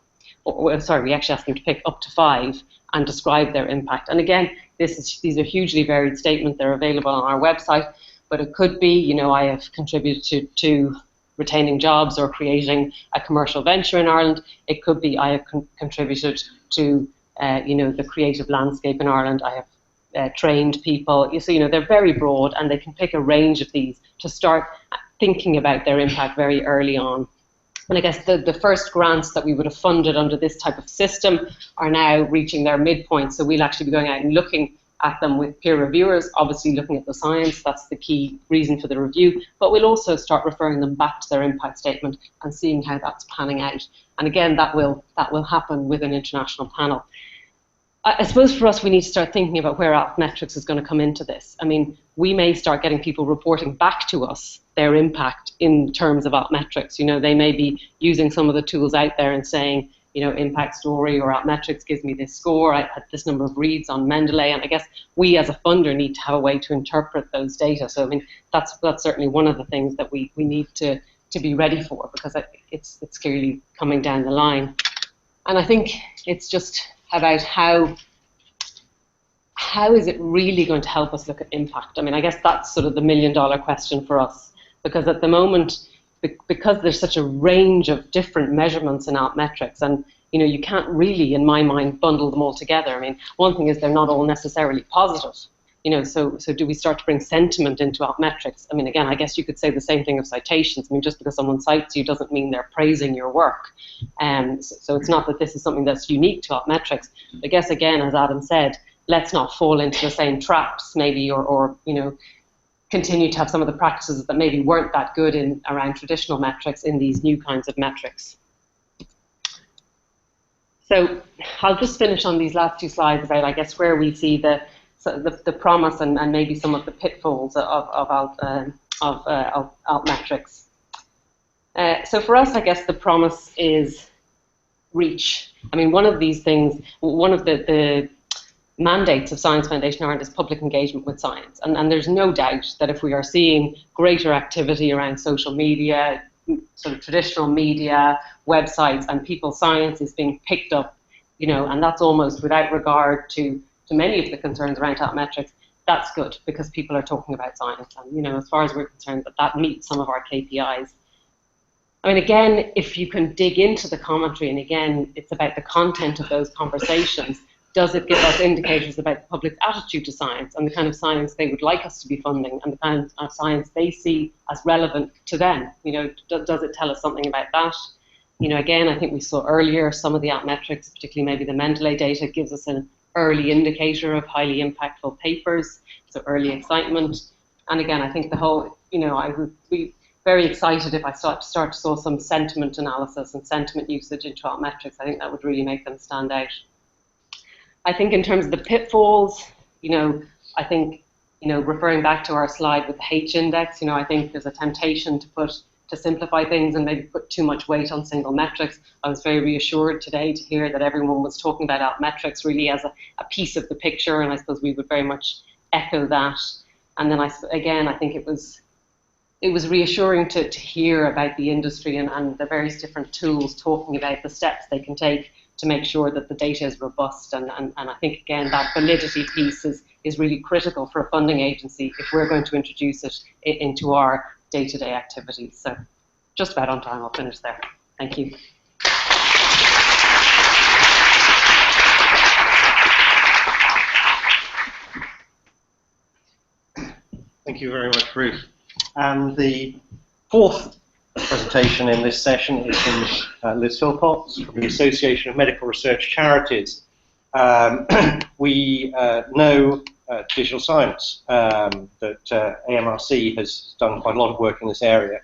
We actually ask them to pick up to 5 and describe their impact. And again, these are hugely varied statements. They're available on our website, but it could be, I have contributed to retaining jobs or creating a commercial venture in Ireland. It could be, I have contributed to, the creative landscape in Ireland. I have trained people. So, they're very broad, and they can pick a range of these to start thinking about their impact very early on. And I guess the first grants that we would have funded under this type of system are now reaching their midpoint. So we'll actually be going out and looking at them with peer reviewers, obviously looking at the science. That's the key reason for the review. But we'll also start referring them back to their impact statement and seeing how that's panning out. And again, that will happen with an international panel. I suppose for us, we need to start thinking about where Altmetrics is going to come into this. I mean, we may start getting people reporting back to us their impact in terms of Altmetrics. They may be using some of the tools out there and saying, impact story or Altmetrics gives me this score. I had this number of reads on Mendeley. And I guess we as a funder need to have a way to interpret those data. So, I mean, that's certainly one of the things that we need to be ready for, because it's clearly coming down the line. And I think it's just about how is it really going to help us look at impact? I mean, I guess that's sort of the million-dollar question for us, because at the moment, because there's such a range of different measurements in Altmetrics, and you can't really, in my mind, bundle them all together. I mean, one thing is they're not all necessarily positive. So do we start to bring sentiment into Altmetrics? I mean, again, I guess you could say the same thing of citations. I mean, just because someone cites you doesn't mean they're praising your work. So it's not that this is something that's unique to Altmetrics. I guess, again, as Adam said, let's not fall into the same traps, maybe, or continue to have some of the practices that maybe weren't that good around traditional metrics in these new kinds of metrics. So I'll just finish on these last 2 slides about, I guess, where we see the promise and maybe some of the pitfalls of Altmetrics. So for us, I guess the promise is reach. I mean, one of these things, one of the mandates of Science Foundation Ireland is public engagement with science. And there's no doubt that if we are seeing greater activity around social media, sort of traditional media, websites, and people's science is being picked up, and that's almost without regard to many of the concerns around Altmetrics, that's good, because people are talking about science. And, as far as we're concerned, that meets some of our KPIs. I mean, again, if you can dig into the commentary, and again, it's about the content of those conversations, does it give us indicators about the public's attitude to science and the kind of science they would like us to be funding and the kind of science they see as relevant to them? Does it tell us something about that? Again, I think we saw earlier some of the Altmetrics, particularly maybe the Mendeley data, gives us an early indicator of highly impactful papers, so early excitement. And again, I think the whole, I would be very excited if I start to saw some sentiment analysis and sentiment usage into Altmetrics. I think that would really make them stand out. I think in terms of the pitfalls, I think, referring back to our slide with the H index, I think there's a temptation to put to simplify things and maybe put too much weight on single metrics. I was very reassured today to hear that everyone was talking about Altmetrics really as a piece of the picture, and I suppose we would very much echo that. And then I think it was reassuring to hear about the industry and the various different tools talking about the steps they can take to make sure that the data is robust. And I think, again, that validity piece is really critical for a funding agency if we're going to introduce it into our day-to-day activities. So just about on time, I'll finish there. Thank you. Thank you very much, Ruth. And the fourth presentation in this session is from Liz Philpotts from the Association of Medical Research Charities. We know digital science, that AMRC has done quite a lot of work in this area,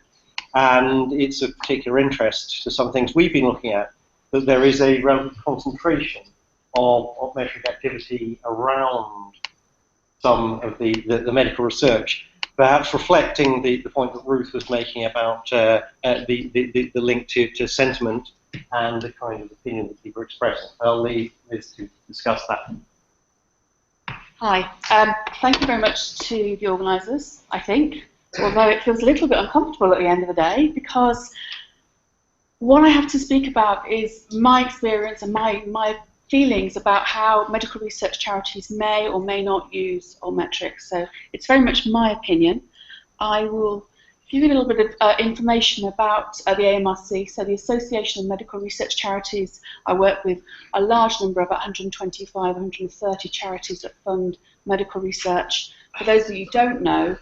and it's of particular interest to some things we've been looking at, that there is a relative concentration of altmetric activity around some of the medical research, perhaps reflecting the point that Ruth was making about the link to sentiment and the kind of opinion that people are expressing. I'll leave Liz to discuss that. Hi, thank you very much to the organisers, I think, although it feels a little bit uncomfortable at the end of the day, because what I have to speak about is my experience and my feelings about how medical research charities may or may not use Altmetrics. So it's very much my opinion. I will give you a little bit of information about the AMRC, so the Association of Medical Research Charities. I work with a large number, about 125, 130 charities that fund medical research. For those of you who don't know,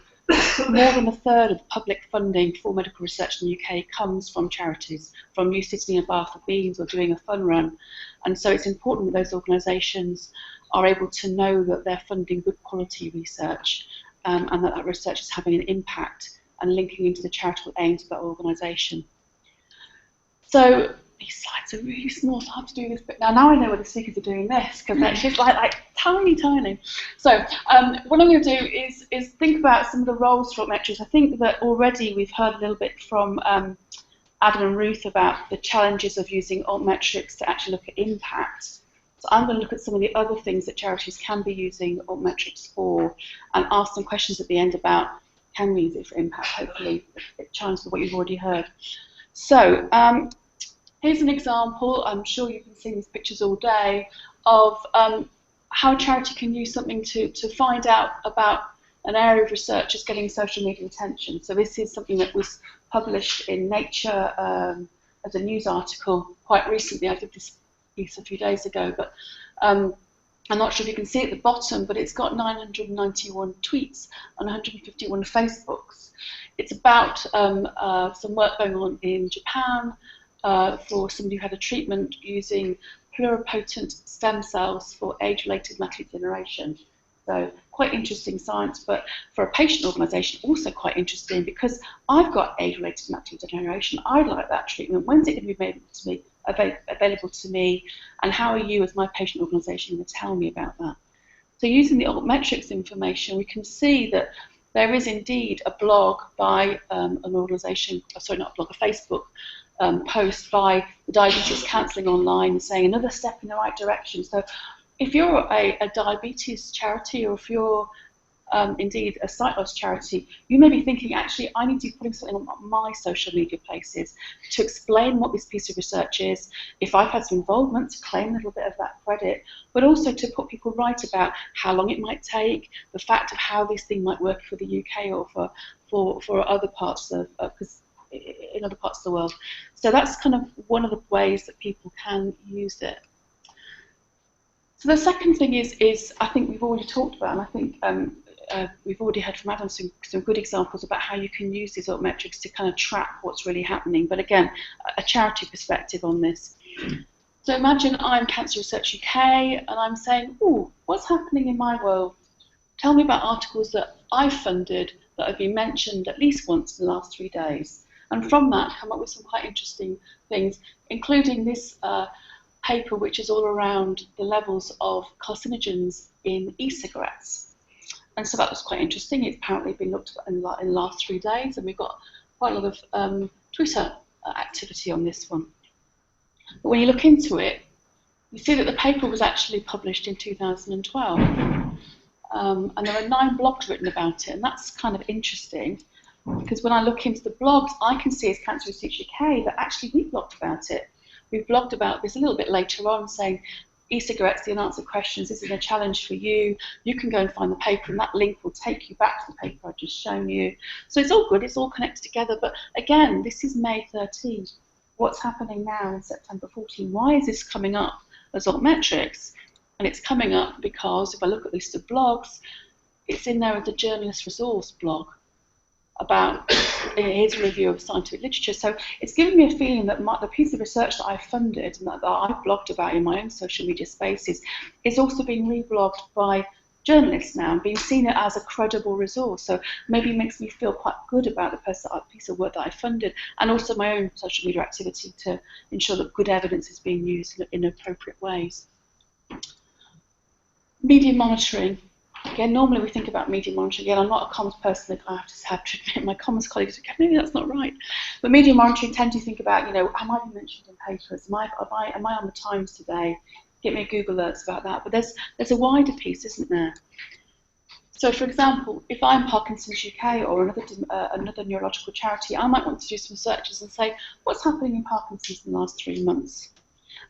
more than a third of the public funding for medical research in the UK comes from charities, from you sitting in Bath or Beams or doing a fun run. And so it's important that those organisations are able to know that they're funding good quality research, and that that research is having an impact and linking into the charitable aims of that organisation. So these slides are really small, so I have to do this bit. Now I know where the speakers are doing this, because they're just like tiny, tiny. So what I'm going to do is think about some of the roles for Altmetrics. I think that already we've heard a little bit from Adam and Ruth about the challenges of using Altmetrics to actually look at impact. So I'm going to look at some of the other things that charities can be using Altmetrics for, and ask some questions at the end about, can we use it for impact? Hopefully it chimes with what you've already heard. So here's an example, I'm sure you've been seeing these pictures all day, of how a charity can use something to find out about an area of research that's getting social media attention. So this is something that was published in Nature as a news article quite recently. I did this piece a few days ago, but I'm not sure if you can see at the bottom, but it's got 991 tweets and 151 Facebooks. It's about some work going on in Japan for somebody who had a treatment using pluripotent stem cells for age-related macular degeneration. So quite interesting science, but for a patient organisation also quite interesting, because I've got age-related macular degeneration. I'd like that treatment. When's it going to be available to me, and how are you as my patient organisation going to tell me about that? So using the Altmetrics information, we can see that there is indeed a blog by an organisation, sorry, not a blog, a Facebook post by the Diabetes Counselling Online saying another step in the right direction. So if you're a diabetes charity, or if you're indeed a sight loss charity, you may be thinking, actually, I need to be putting something on my social media places to explain what this piece of research is, if I've had some involvement, to claim a little bit of that credit, but also to put people right about how long it might take, the fact of how this thing might work for the UK or for other parts of, in other parts of the world. So that's kind of one of the ways that people can use it. So the second thing is I think we've already talked about, and I think we've already heard from Adam some good examples about how you can use these Altmetrics to kind of track what's really happening. But again, a charity perspective on this. So imagine I'm Cancer Research UK, and I'm saying, oh, what's happening in my world? Tell me about articles that I've funded that have been mentioned at least once in the last 3 days. And from that, come up with some quite interesting things, including this paper, which is all around the levels of carcinogens in e-cigarettes. And so that was quite interesting. It's apparently been looked at in the last 3 days, and we've got quite a lot of Twitter activity on this one. But when you look into it, you see that the paper was actually published in 2012. And there are 9 blogs written about it, and that's kind of interesting, because when I look into the blogs, I can see as Cancer Research UK that actually we blogged about it. We've blogged about this a little bit later on, saying e-cigarettes, the unanswered questions, this is a challenge for you. You can go and find the paper, and that link will take you back to the paper I've just shown you. So it's all good, it's all connected together. But again, this is May 13. What's happening now in September 14? Why is this coming up as Altmetrics? And it's coming up because if I look at the list of blogs, it's in there as a journalist resource blog about here's a review of scientific literature. So it's given me a feeling that the piece of research that I've funded and that I've blogged about in my own social media spaces is also being reblogged by journalists now and being seen as a credible resource. So maybe it makes me feel quite good about the piece of work that I funded, and also my own social media activity to ensure that good evidence is being used in appropriate ways. Media monitoring. Again, normally we think about media monitoring. Again, I'm not a comms person. I have to admit, my comms colleagues go, maybe that's not right. But media monitoring tend to think about, am I being mentioned in papers? Am I on the Times today? Get me a Google alerts about that. But there's a wider piece, isn't there? So, for example, if I'm Parkinson's UK or another neurological charity, I might want to do some searches and say, what's happening in Parkinson's in the last 3 months?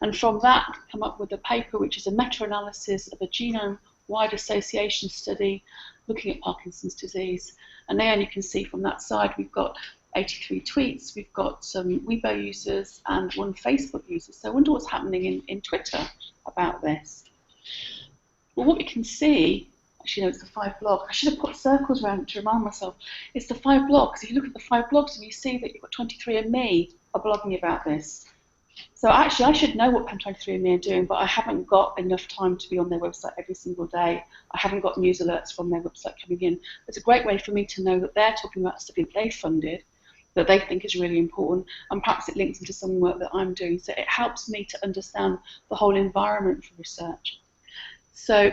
And from that, come up with a paper which is a meta-analysis of a genome-wide association study looking at Parkinson's disease. And then you can see from that side, we've got 83 tweets, we've got some Weibo users and 1 Facebook user. So I wonder what's happening in Twitter about this. Well, what we can see, actually no, it's the 5 blogs. I should have put circles around it to remind myself. It's the 5 blogs. If you look at the 5 blogs and you see that you've got 23andMe are blogging about this. So actually, I should know what 23andMe are doing, but I haven't got enough time to be on their website every single day. I haven't got news alerts from their website coming in. It's a great way for me to know that they're talking about stuff that they funded, that they think is really important, and perhaps it links into some work that I'm doing. So it helps me to understand the whole environment for research. So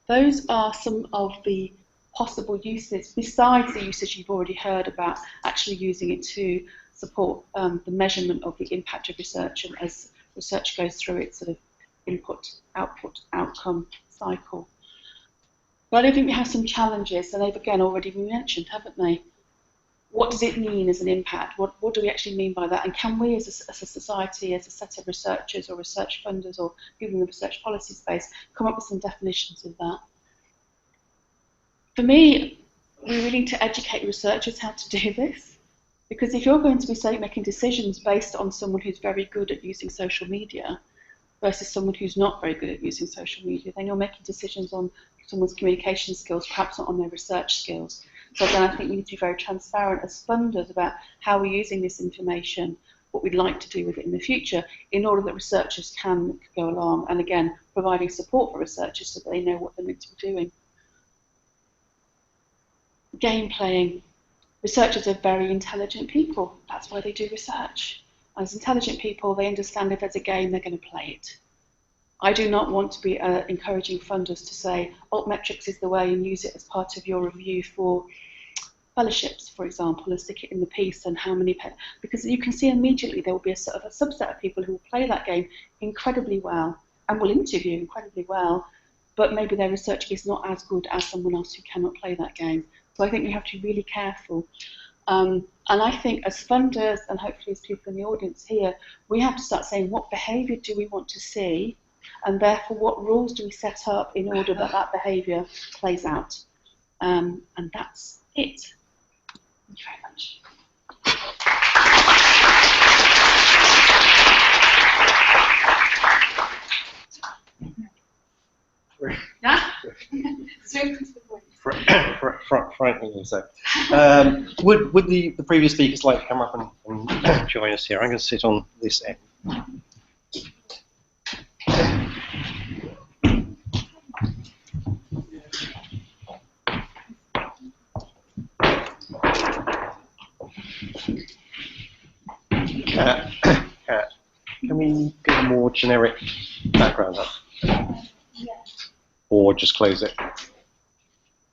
those are some of the possible uses, besides the usage you've already heard about, actually using it to support the measurement of the impact of research, and as research goes through its sort of input, output, outcome cycle. But I think we have some challenges, and they've again already been mentioned, haven't they? What does it mean as an impact? What do we actually mean by that? And can we as a society, as a set of researchers or research funders or people in the research policy space, come up with some definitions of that? For me, we really need to educate researchers how to do this. Because if you're going to be making decisions based on someone who's very good at using social media versus someone who's not very good at using social media, then you're making decisions on someone's communication skills, perhaps not on their research skills. So then I think we need to be very transparent as funders about how we're using this information, what we'd like to do with it in the future, in order that researchers can go along, and again, providing support for researchers so that they know what they're meant to be doing. Game playing. Researchers are very intelligent people. That's why they do research. As intelligent people, they understand if there's a game, they're going to play it. I do not want to be encouraging funders to say, Altmetrics is the way, and use it as part of your review for fellowships, for example, and stick it in the piece and how many, because you can see immediately there will be a sort of a subset of people who will play that game incredibly well and will interview incredibly well, but maybe their research is not as good as someone else who cannot play that game. So I think we have to be really careful. And I think as funders, and hopefully as people in the audience here, we have to start saying what behaviour do we want to see, and therefore what rules do we set up in order that that behaviour plays out. And that's it. Thank you very much. Yeah? Frankly, so. Would the previous speakers like to come up and join us here? I'm going to sit on this end. Kat, can we get a more generic background up? Or just close it?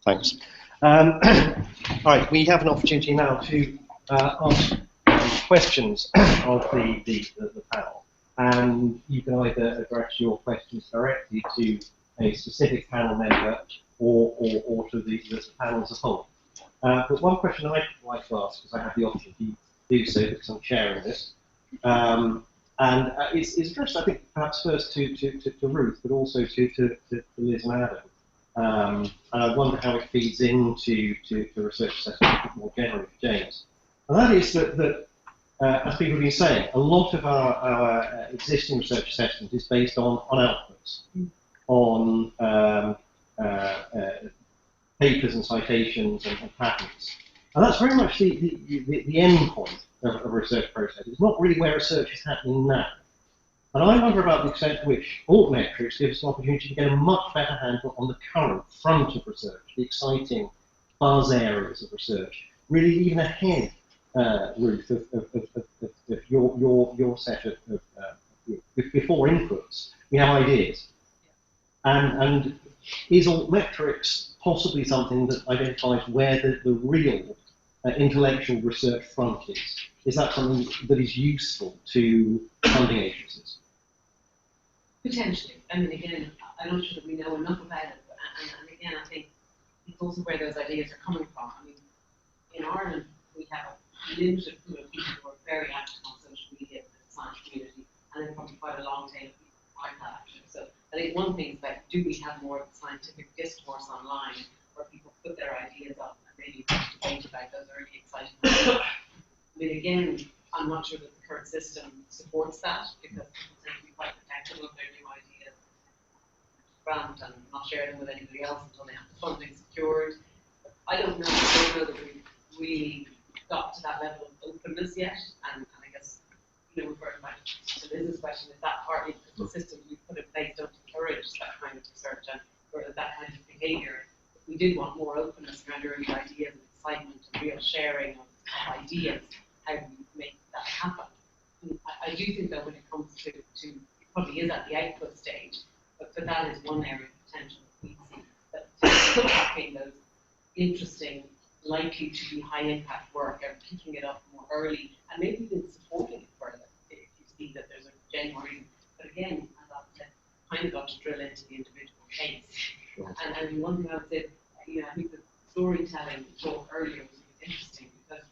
Thanks. Right, we have an opportunity now to ask questions of the panel, and you can either address your questions directly to a specific panel member or to the panel as a whole. But one question I'd like to ask, because I have the opportunity to do so because I'm chairing this, it's addressed, I think, perhaps first to Ruth, but also to Liz and Adam. And I wonder how it feeds into research assessment more generally for James. And that is that as people have been saying, a lot of our existing research assessment is based on outputs, on papers and citations and patents. And that's very much the end point of a research process. It's not really where research is happening now. And I wonder about the extent to which Altmetrics gives us an opportunity to get a much better handle on the current front of research, the exciting buzz areas of research, really even ahead, Ruth, of your set of before inputs. We have ideas. And is Altmetrics possibly something that identifies where the real intellectual research front is? Is that something that is useful to funding agencies? Potentially. I mean, again, I'm not sure that we know enough about it. And again, I think it's also where those ideas are coming from. I mean, in Ireland, we have a limited pool of people who are very active on social media in the science community, and then probably quite a long tail of people who aren't that active. So I think one thing is that do we have more of a scientific discourse online where people put their ideas up and maybe debate about those early exciting ideas? I mean, again, I'm not sure that the current system supports that because people tend to be quite protective of their new ideas, grant and not share them with anybody else until they have the funding secured. But I don't know that we've really got to that level of openness yet. And I guess, you know, referring back to Liz's question, is that partly because the systems we put in place don't encourage that kind of research and or that kind of behaviour? If we did want more openness around early ideas and excitement and real sharing of ideas, how do we make that happen? And I do think that when it comes to it probably is at the output stage, but that is one area of potential that we see, that tracking those interesting, likely to be high impact work and picking it up more early and maybe even supporting it further if you see that there's a genuine reason. But again, as I said, kind of got to drill into the individual case. Sure. And one thing I would say, you know, I think the storytelling talk earlier was interesting because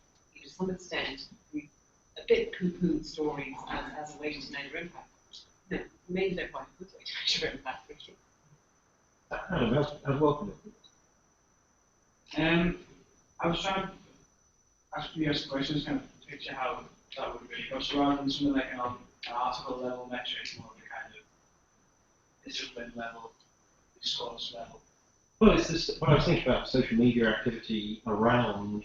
to some extent we a bit poo-pooed stories as a way to measure impact. You know, maybe they're quite a good way to measure impact, for sure. I'd welcome it. I was trying to ask you guys questions, kind of picture how that would really go. So rather than something like an article level metric, more of a kind of discipline level, discourse level. Well, it's this, what I was thinking about social media activity around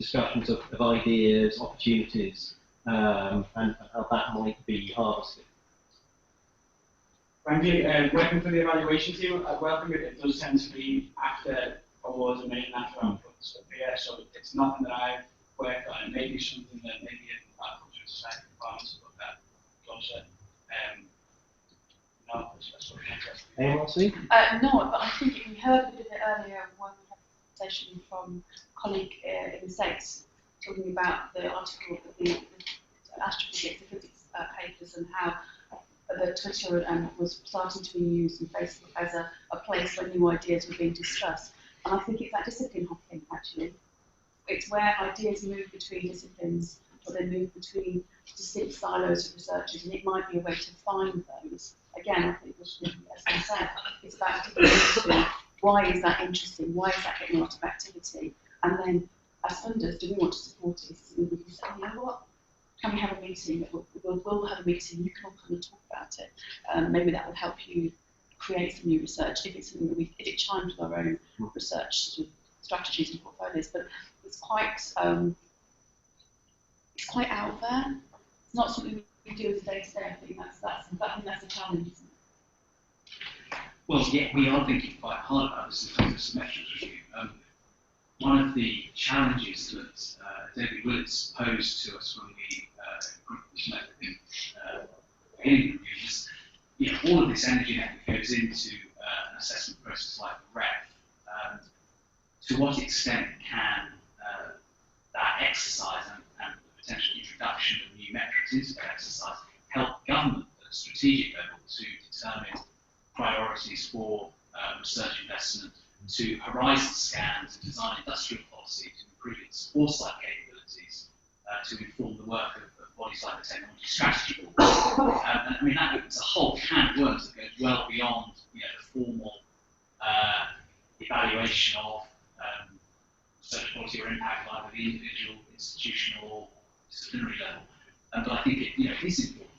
discussions of ideas, opportunities, and how that might be harvested. Frankly, working for the evaluation team, I welcome it. It does tend to be after awards and maybe after outputs. But yeah, so it's nothing that I've worked on. It may be something that maybe in our cultural society departments look at closer. No, that's sort of interesting. Anyone see? No, but I think we heard a bit of it earlier when we had a presentation from a colleague in the States talking about the article of the astrophysics, the physics papers and how the Twitter was starting to be used in Facebook as a place where new ideas were being discussed. And I think it's that discipline hopping, actually. It's where ideas move between disciplines, or they move between distinct silos of researchers, and it might be a way to find those. Again, I think, as I said, it's about digging why is that interesting, why is that getting a lot of activity, and then, as funders, do we want to support it? So we can say, you know what, can we have a meeting? We'll have a meeting, you can all come and talk about it. Maybe that will help you create some new research if it's something that if it chimes with our own research strategies and portfolios. But it's quite out there. It's not something we do as a day-to-day. I think that's a challenge, isn't it? Well, yeah, we are thinking quite hard about this in terms of symmetrics review. One of the challenges that David Willits posed to us when we group this method in beginning reviews, you know, all of this energy that goes into an assessment process like the REF. To what extent can that exercise and Altmetrics Internet exercise help government at a strategic level to determine priorities for research investment, to horizon scan, to design industrial policy, to improve its foresight capabilities, to inform the work of bodies like the Technology Strategy Board. And I mean, that opens a whole can of worms that goes well beyond the formal evaluation of research quality or impact at either the individual, institutional, or disciplinary level. But I think it is important,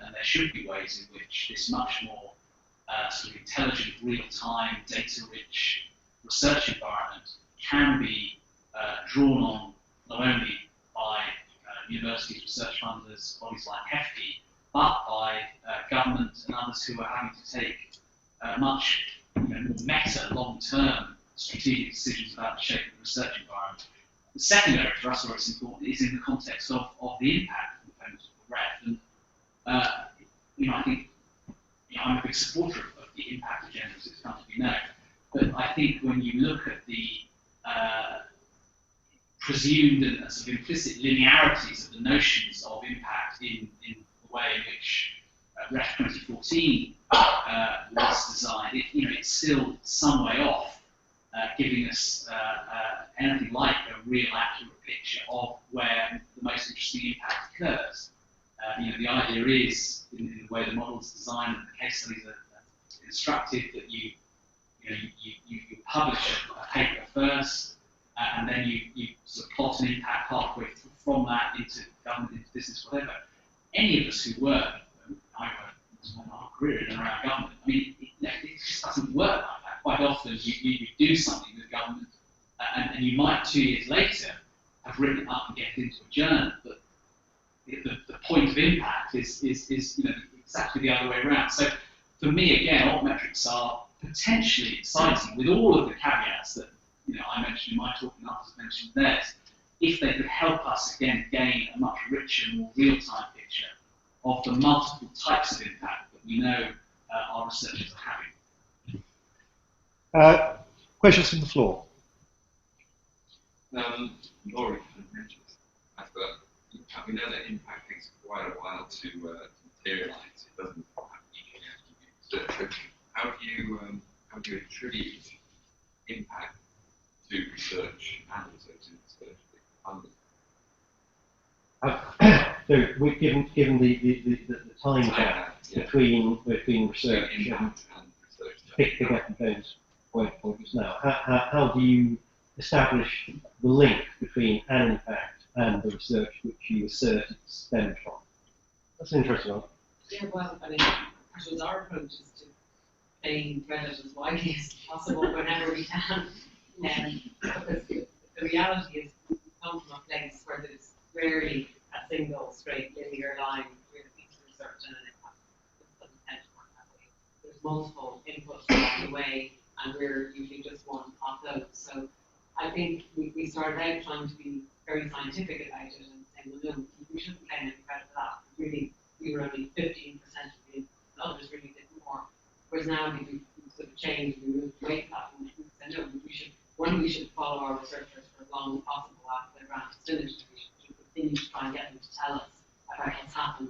and there should be ways in which this much more sort of intelligent, real-time, data-rich research environment can be drawn on not only by universities, research funders, bodies like HEFTI, but by government and others who are having to take much more meta, long-term strategic decisions about the shape of the research environment. The second area for us where it's important is in the context of the impact component of the REF. And I think I'm a big supporter of the impact agenda, as it's come to be known. But I think when you look at the presumed and sort of implicit linearities of the notions of impact in the way in which REF 2014 was designed, it's still some way off giving us anything like a real accurate picture of where the most interesting impact occurs. The idea is, in the way the model is designed and the case studies are instructed, that you publish a paper first, and then you sort of plot an impact pathway from that into government, into business, whatever. Any of us who work, I work my whole career in and around government, I mean, it just doesn't work like that. Quite often you do something with government, and you might 2 years later have written it up and get it into a journal, but the point of impact is exactly the other way around. So for me, again, Altmetrics are potentially exciting with all of the caveats that I mentioned in my talk and others mentioned theirs, if they could help us again gain a much richer, more real-time picture of the multiple types of impact that we know our researchers are having. Questions from the floor? Laurie mentioned that we know that impact takes quite a while to materialise. It doesn't happen easily after you research. How do you attribute impact to research and also to research funding? So we've given the time gap between research and research. pick up Ben's point just now. How do you establish the link between an impact and the research which you assert it stems from? That's an interesting one. Yeah, well, I mean, I suppose our approach is to playing Reddit as widely as possible whenever we can. Because the reality is we come from a place where there's rarely a single straight linear line between a piece of research and an impact. It doesn't tend to work that way. There's multiple inputs along the way, and we're usually just one of those. So I think we started out trying to be very scientific about it and saying, well, no, we shouldn't claim any credit for that. Really, we were only 15% of the input. Others really did more. Whereas now we sort of changed, we moved away from that, and we said, no, we should follow our researchers for as long as possible after their grant is finished. We should continue to try and get them to tell us about what's happened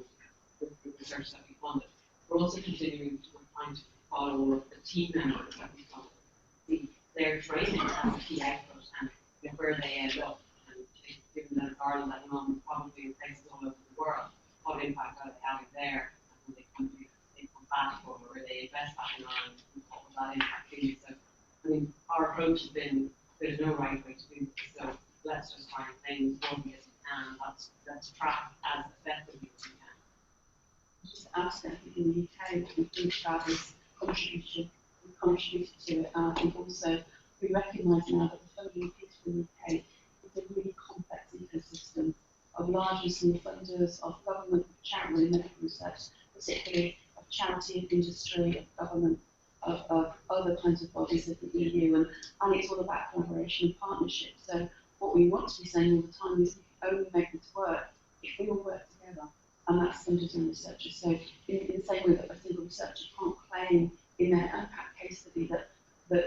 with the research that we funded. We're also continuing to trying to follow all of the team members that we funded. Their training as a key output and where they end up. And given that it's Ireland at the moment, probably in places all over the world, what impact are they having there? And when they come back, or where they invest back in Ireland, what will that impact be? So, I mean, our approach has been there's no right way to do this, so let's just try and claim as broadly as we can. Let's track as effectively as we can. Just to add to that, in the UK, what we think about is contribution. We contributed to it, and I think also we recognise now that the funding piece from the UK is a really complex ecosystem of large and small funders, of government, charity, and medical research, particularly of charity, of industry, of government, of other kinds of bodies of the EU, and it's all about collaboration and partnership. So what we want to be saying all the time is we can only make this work if we all work together, and that's funders and researchers. So in the same way that a single researcher can't claim in their impact case study that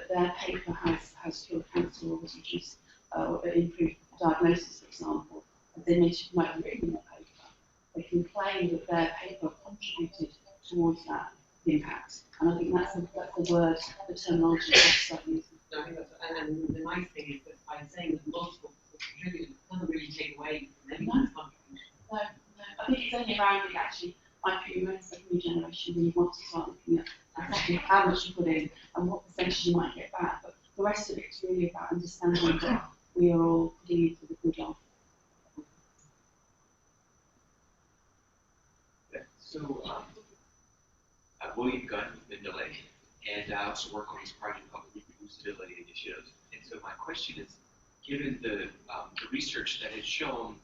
their paper has cured cancer or has reduced or improved diagnosis, for example, as they might have written in their paper, they can claim that their paper contributed towards that impact. And I think that's the word, the terminology that studies. No, I think that's, and the nice thing is that by saying that multiple people contributed, it doesn't really take away from anyone's contribution. No, I think it's only around it actually. I think most of the new generation really want to start looking at exactly how much you put in and what percentage you might get back. But the rest of it is really about understanding that we are all putting into the good of. So, William Gunn with Mendeley, and I also work on this project called the Reproducibility Initiative. And so my question is, given the research that has shown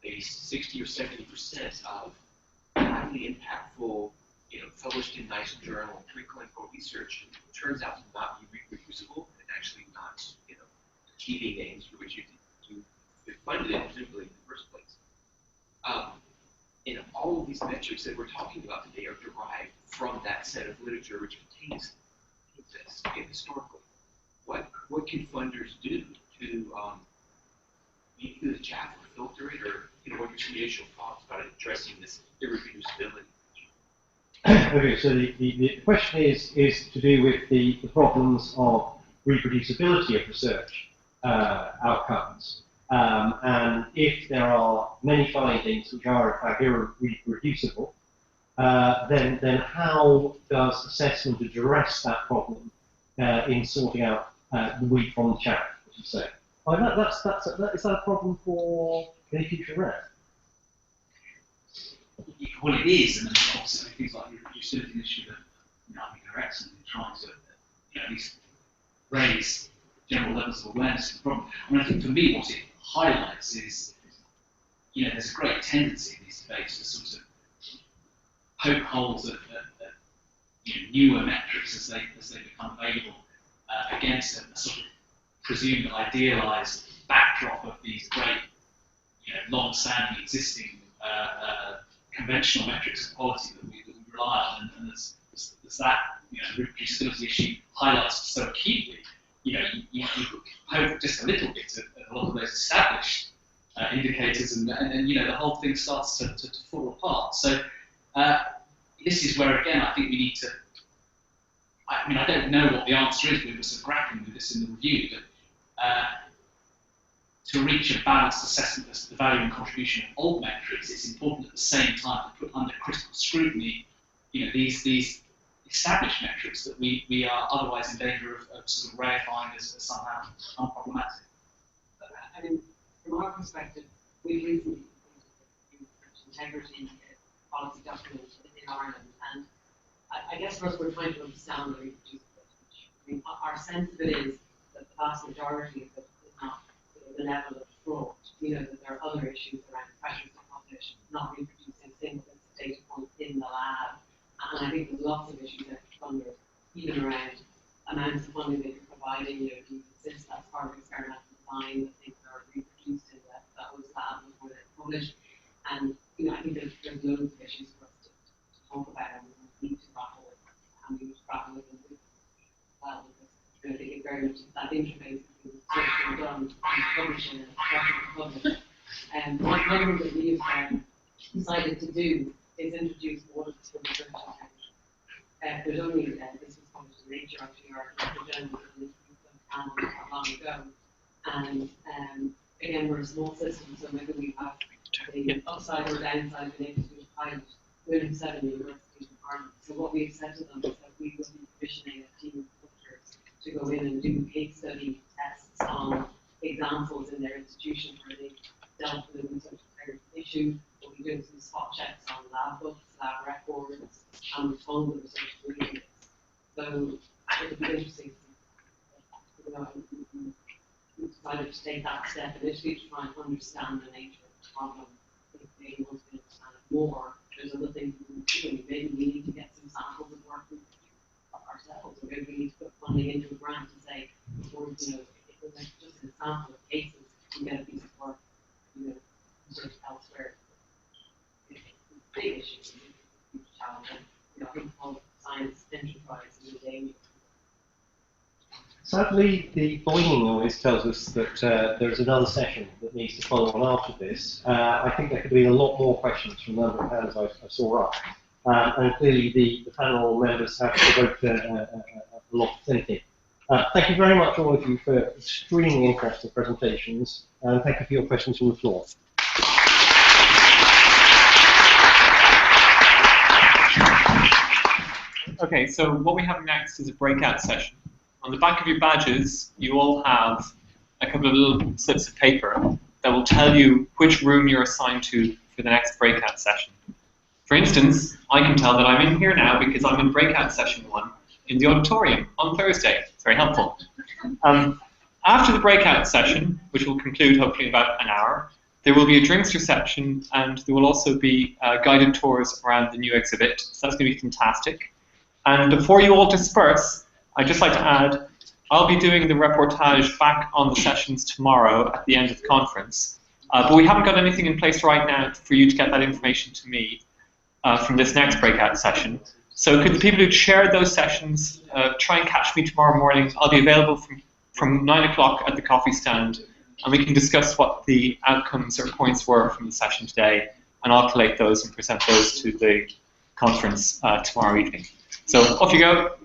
maybe 60 or 70% of highly impactful, published in nice journal preclinical research turns out to not be reproducible and actually not, achieving aims for which you funded it presumably in the first place. And all of these metrics that we're talking about today are derived from that set of literature which contains this historically. What can funders do to make the chaff or filter it, or what are your initial thoughts about addressing this irreproducibility? Okay, so the question is to do with the problems of reproducibility of research outcomes. And if there are many findings which are in fact irreproducible, then how does assessment address that problem in sorting out the wheat from the chaff, as you say? Oh, is that a problem for any future rare? Well, it is, and then obviously things like the reproducibility initiative, I think are excellent in trying to, at least raise general levels of awareness of the problem. I mean, I think for me, what it highlights is, there's a great tendency in these debates to sort of poke holes at newer metrics as they become available against a sort of presumed idealized backdrop of these great, long-standing existing conventional metrics of quality that we rely on, and there's that reproducibility issue highlights so acutely. You poke just a little bit at a lot of those established indicators, and the whole thing starts to fall apart. So this is where again I think we need to. I don't know what the answer is. We were sort of grappling with this in the review, but to reach a balanced assessment of the value and contribution of old metrics, it's important at the same time to put under critical scrutiny, these established metrics that we are otherwise in danger of sort of rarefying as somehow unproblematic. I mean, from our perspective, we've recently integrity policy document in Ireland, and I guess for us we're trying to understand the reproducibility. I mean, our sense of it is that the vast majority of it is not the level of fraud. That there are other issues around pressures on population, not reproducing single data points in the lab. And I think there's lots of issues that funders, even around amounts of funding that you're providing, do you insist that's part of experimental design that things are reproduced in those labs before they're published. And I think there's loads of issues for us to talk about, and we need to grapple with, and we need to grapple with them well, because I think it very much that interface between what's been done and publishing and published. And one of the things we have decided to do is introduce audits for research and there's only this was published in Nature actually, or journal not long ago. And again, we're a small system, so maybe we have the upside or downside of being able to do a pilot. We only have 7 universities in Ireland. So what we've said to them is that we will be commissioning a team of doctors to go in and do case study tests on examples in their institution where they dealt with a research issue. We'll be doing some spot checks on lab books, lab records, and told the research doing this. So it'll be interesting. We decided to take that step initially to try and understand the nature of the problem. If they want to understand it more, there's other things we can do. Maybe we need to get some samples of work we ourselves, or maybe we need to put funding into a grant and say, or if it's just an example of cases, we get a piece of work, research elsewhere. It's a big issue, it's a huge challenge. And, I think all science enterprise is a danger. Sadly, the boinging noise tells us that there's another session that needs to follow on after this. I think there could have been a lot more questions from the number of hands I saw up. And clearly the panel members have provoked a lot of thinking. Thank you very much, all of you, for extremely interesting presentations, and thank you for your questions from the floor. Okay, so what we have next is a breakout session. On the back of your badges, you all have a couple of little slips of paper that will tell you which room you're assigned to for the next breakout session. For instance, I can tell that I'm in here now because I'm in breakout session 1 in the auditorium on Thursday. It's very helpful. After the breakout session, which will conclude hopefully in about an hour, there will be a drinks reception, and there will also be guided tours around the new exhibit. So that's going to be fantastic. And before you all disperse, I'd just like to add, I'll be doing the reportage back on the sessions tomorrow at the end of the conference. But we haven't got anything in place right now for you to get that information to me from this next breakout session. So could the people who chaired those sessions try and catch me tomorrow morning? I'll be available from 9 o'clock at the coffee stand, and we can discuss what the outcomes or points were from the session today, and I'll collate those and present those to the conference tomorrow evening. So off you go.